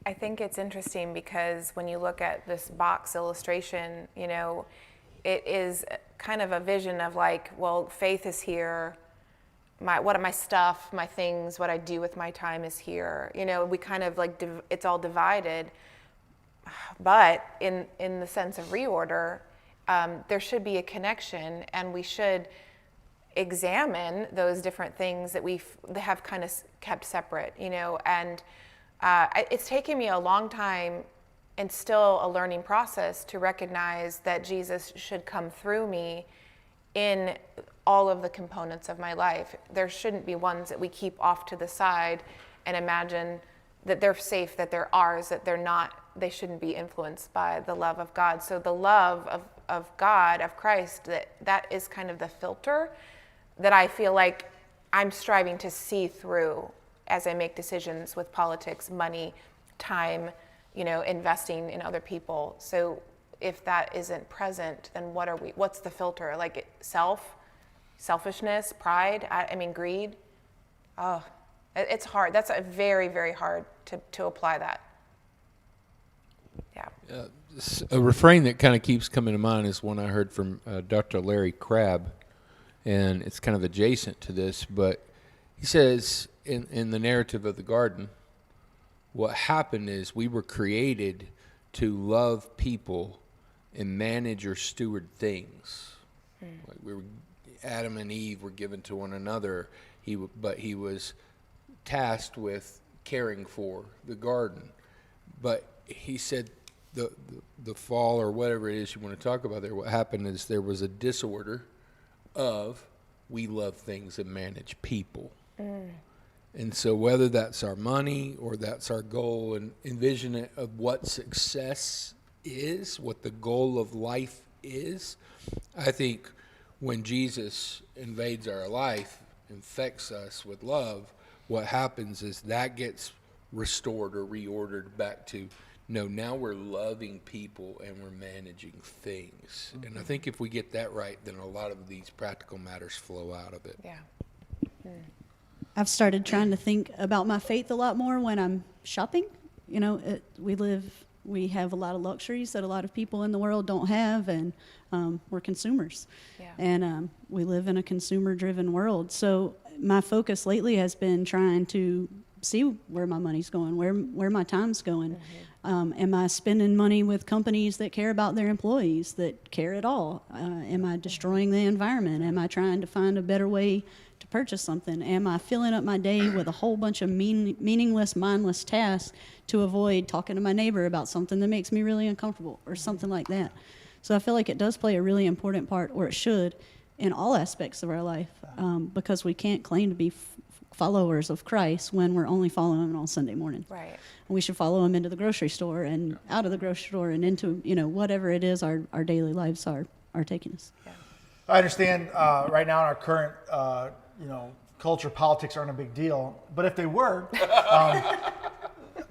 I think it's interesting because when you look at this box illustration, it is kind of a vision of like, well, faith is here. My stuff, my things, what I do with my time is here. We kind of like, it's all divided. But in the sense of reorder, there should be a connection, and we should examine those different things that we have kind of kept separate, and it's taken me a long time and still a learning process to recognize that Jesus should come through me in all of the components of my life. There shouldn't be ones that we keep off to the side and imagine that they're safe, that they're ours, that they're not, they shouldn't be influenced by the love of God. So the love of God, of Christ, that is kind of the filter that I feel like I'm striving to see through as I make decisions with politics, money, time, investing in other people. So if that isn't present, then what's the filter? Like selfishness, pride, greed. Oh, it's hard. That's a very, very hard to apply that. Yeah. A refrain that kind of keeps coming to mind is one I heard from Dr. Larry Crabb, and it's kind of adjacent to this, but he says in the narrative of the garden, what happened is we were created to love people and manage or steward things. Like Adam and Eve were given to one another, but he was tasked with caring for the garden. But he said the fall, or whatever it is you want to talk about there, what happened is there was a disorder of we love things and manage people. And so whether that's our money or that's our goal, and envision it of what success is, what the goal of life is, I think when Jesus invades our life, infects us with love, what happens is that gets restored or reordered back to, no, now we're loving people and we're managing things. And I think if we get that right, then a lot of these practical matters flow out of it. Yeah. I've started trying to think about my faith a lot more when I'm shopping. We have a lot of luxuries that a lot of people in the world don't have, and we're consumers. Yeah. And we live in a consumer-driven world. So my focus lately has been trying to see where my money's going, where my time's going. Am I spending money with companies that care about their employees, that care at all? Am I destroying the environment? Am I trying to find a better way to purchase something? Am I filling up my day with a whole bunch of meaningless, mindless tasks to avoid talking to my neighbor about something that makes me really uncomfortable or something like that? So I feel like it does play a really important part, or it should, in all aspects of our life, because we can't claim to be followers of Christ when we're only following him on Sunday morning. Right. We should follow him into the grocery store and out of the grocery store and into, whatever it is our daily lives are taking us. Yeah. I understand right now in our current, culture, politics aren't a big deal. But if they were,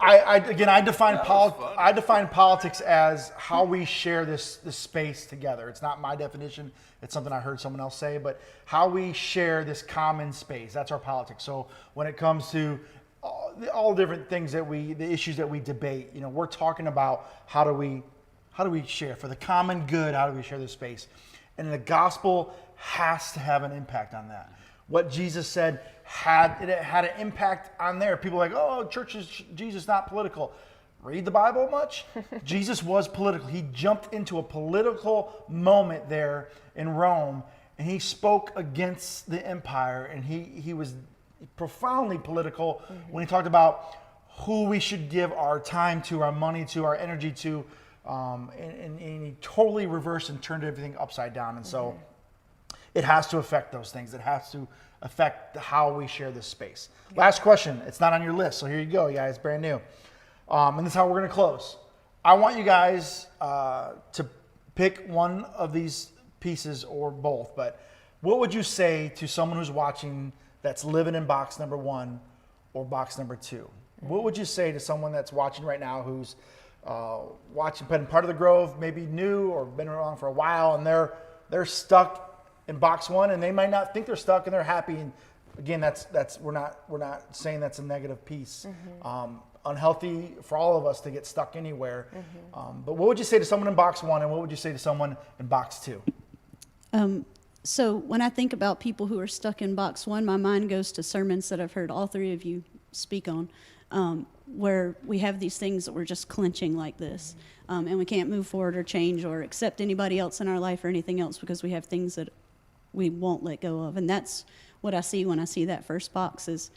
I define politics as how we share this space together. It's not my definition. It's something I heard someone else say, but how we share this common space. That's our politics. So when it comes to all different things the issues that we debate, we're talking about how do we share for the common good? How do we share this space? And the gospel has to have an impact on that. What Jesus said had an impact on there. People are like, oh, Jesus not political. Read the Bible much? Jesus was political. He jumped into a political moment there in Rome, and he spoke against the empire, and he was profoundly political when he talked about who we should give our time to, our money to, our energy to, and he totally reversed and turned everything upside down. And so it has to affect those things. It has to affect how we share this space. Yeah. Last question. It's not on your list, so here you go, you guys. Brand new. And this is how we're going to close. I want you guys to pick one of these pieces or both. But what would you say to someone who's watching that's living in box number 1 or box number 2? What would you say to someone that's watching right now who's been part of the Grove, maybe new or been around for a while, and they're stuck in box 1, and they might not think they're stuck, and they're happy. And again, that's we're not saying that's a negative piece. Unhealthy for all of us to get stuck anywhere. But what would you say to someone in box 1, and what would you say to someone in box 2? So when I think about people who are stuck in box 1, my mind goes to sermons that I've heard all three of you speak on, where we have these things that we're just clenching like this, and we can't move forward or change or accept anybody else in our life or anything else because we have things that we won't let go of. And that's what I see when I see that first box is,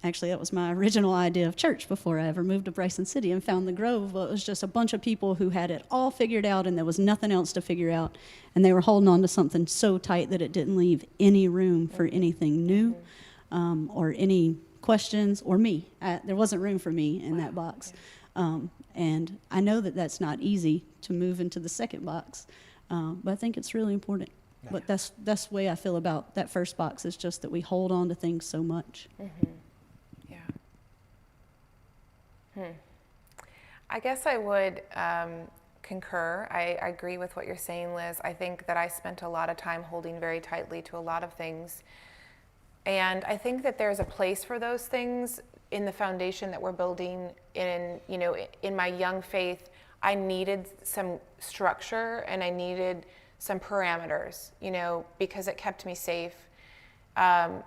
actually that was my original idea of church before I ever moved to Bryson City and found the Grove. Well, it was just a bunch of people who had it all figured out and there was nothing else to figure out. And they were holding on to something so tight that it didn't leave any room for anything new, or any questions or me. There wasn't room for me in that box. And I know that that's not easy to move into the second box, but I think it's really important. But that's the way I feel about that first box, is just that we hold on to things so much. I guess I would concur. I agree with what you're saying, Liz. I think that I spent a lot of time holding very tightly to a lot of things. And I think that there's a place for those things in the foundation that we're building in my young faith. I needed some structure and I needed some parameters, because it kept me safe. But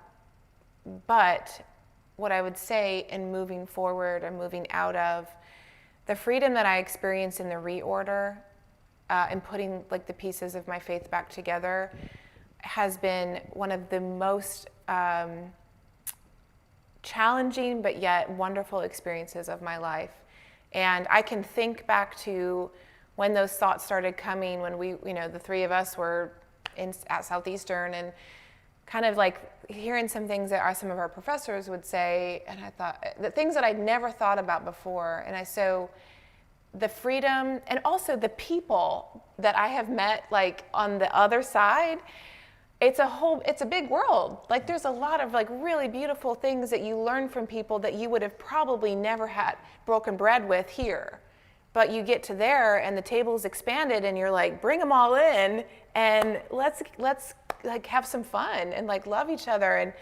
what I would say in moving forward or moving out of, the freedom that I experienced in the reorder and putting like the pieces of my faith back together has been one of the most challenging but yet wonderful experiences of my life. And I can think back to when those thoughts started coming, when we, the three of us were at Southeastern, and kind of like hearing some things that some of our professors would say, and I thought, the things that I'd never thought about before. And so the freedom and also the people that I have met like on the other side, it's a big world. Like there's a lot of like really beautiful things that you learn from people that you would have probably never had broken bread with here. But you get to there and the table's expanded and you're like, bring them all in and let's like have some fun and like love each other. And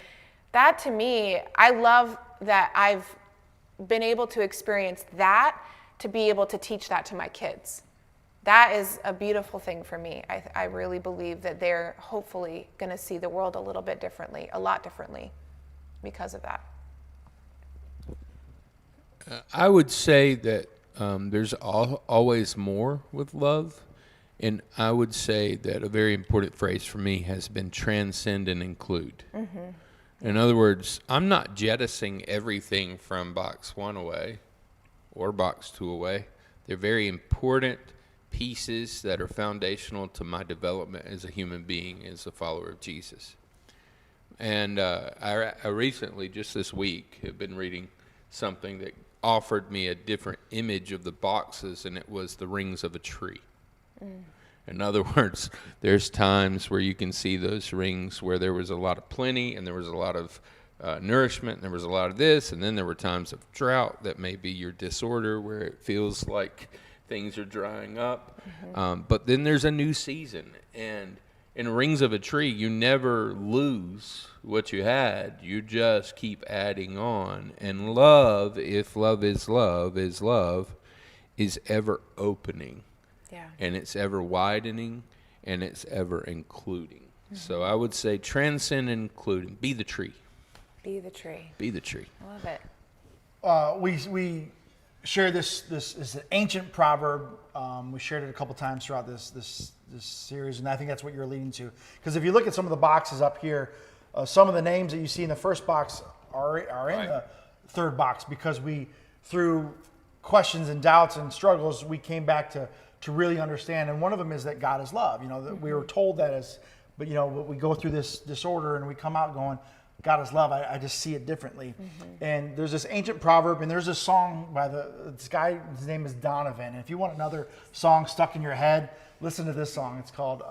that to me, I love that I've been able to experience that, to be able to teach that to my kids. That is a beautiful thing for me. I really believe that they're hopefully going to see the world a little bit differently, a lot differently because of that. I would say that there's always more with love. And I would say that a very important phrase for me has been transcend and include. In other words, I'm not jettisoning everything from box 1 away or box 2 away. They're very important pieces that are foundational to my development as a human being, as a follower of Jesus. And I recently, just this week, have been reading something that offered me a different image of the boxes, and it was the rings of a tree. In other words, there's times where you can see those rings where there was a lot of plenty and there was a lot of nourishment, and there was a lot of this, and then there were times of drought that may be your disorder where it feels like things are drying up. But then there's a new season, and in Rings of a Tree, you never lose what you had. You just keep adding on. And love, if love, is ever opening. Yeah. And it's ever widening, and it's ever including. So I would say transcend including. Be the tree. Be the tree. Be the tree. I love it. We share this is an ancient proverb. We shared it a couple times throughout this series, and I think that's what you're leading to. Because if you look at some of the boxes up here, some of the names that you see in the first box are in the third box, because we, through questions and doubts and struggles, we came back to really understand. And one of them is that God is love. You know, that we were told that but you know, we go through this disorder and we come out going, God is love. I just see it differently. And there's this ancient proverb, and there's a song by this guy. His name is Donovan. And if you want another song stuck in your head, listen to this song. It's called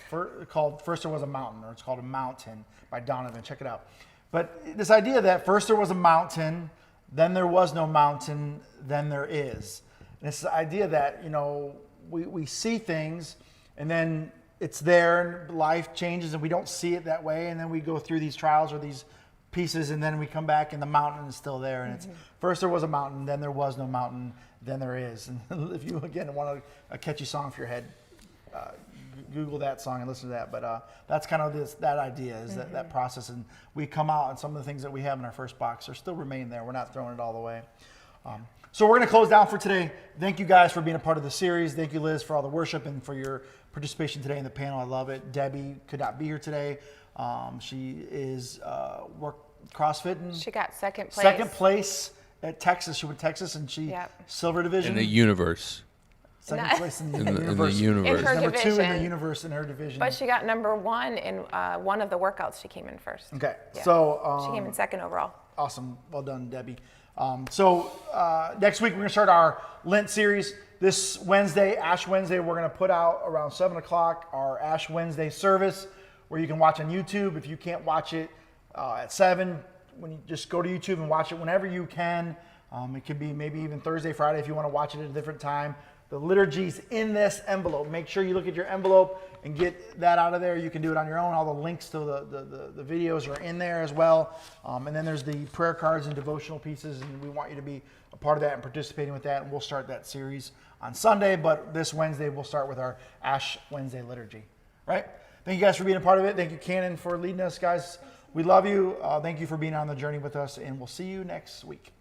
First There Was a Mountain, or it's called A Mountain by Donovan. Check it out. But this idea that first there was a mountain, then there was no mountain, then there is. And it's the idea that, you know, we see things, and then it's there, and life changes, and we don't see it that way, and then we go through these trials or these pieces, and then we come back, and the mountain is still there. And it's first there was a mountain, then there was no mountain, then there is. And if you again want a catchy song for your head, Google that song and listen to that. But that's kind of that idea, is that process, and we come out, and some of the things that we have in our first box are still remain there. We're not throwing it all away. So we're going to close down for today. Thank you guys for being a part of the series. Thank you, Liz, for all the worship and for your participation today in the panel. I love it. Debbie could not be here today. She is CrossFitting. She got second place. Second place at Texas. She went to Texas, and she silver division. In the universe. Second place in the In the universe. universe. In her Number division. 2 in the universe in her division. But she got number 1 in one of the workouts. She came in first. Okay. Yeah. So she came in second overall. awesome. Well done, Debbie. Next week we're going to start our Lent series. This Wednesday, Ash Wednesday, we're going to put out around 7 o'clock our Ash Wednesday service, where you can watch on YouTube. If you can't watch it at 7, when you just go to YouTube and watch it whenever you can. It could be maybe even Thursday, Friday if you want to watch it at a different time. The liturgy's in this envelope. Make sure you look at your envelope and get that out of there. You can do it on your own. All the links to the videos are in there as well. And then there's the prayer cards and devotional pieces, and we want you to be a part of that and participating with that. And we'll start that series on Sunday, but this Wednesday we'll start with our Ash Wednesday liturgy. Right? Thank you guys for being a part of it. Thank you, Cannon, for leading us, guys. We love you. Thank you for being on the journey with us, and we'll see you next week.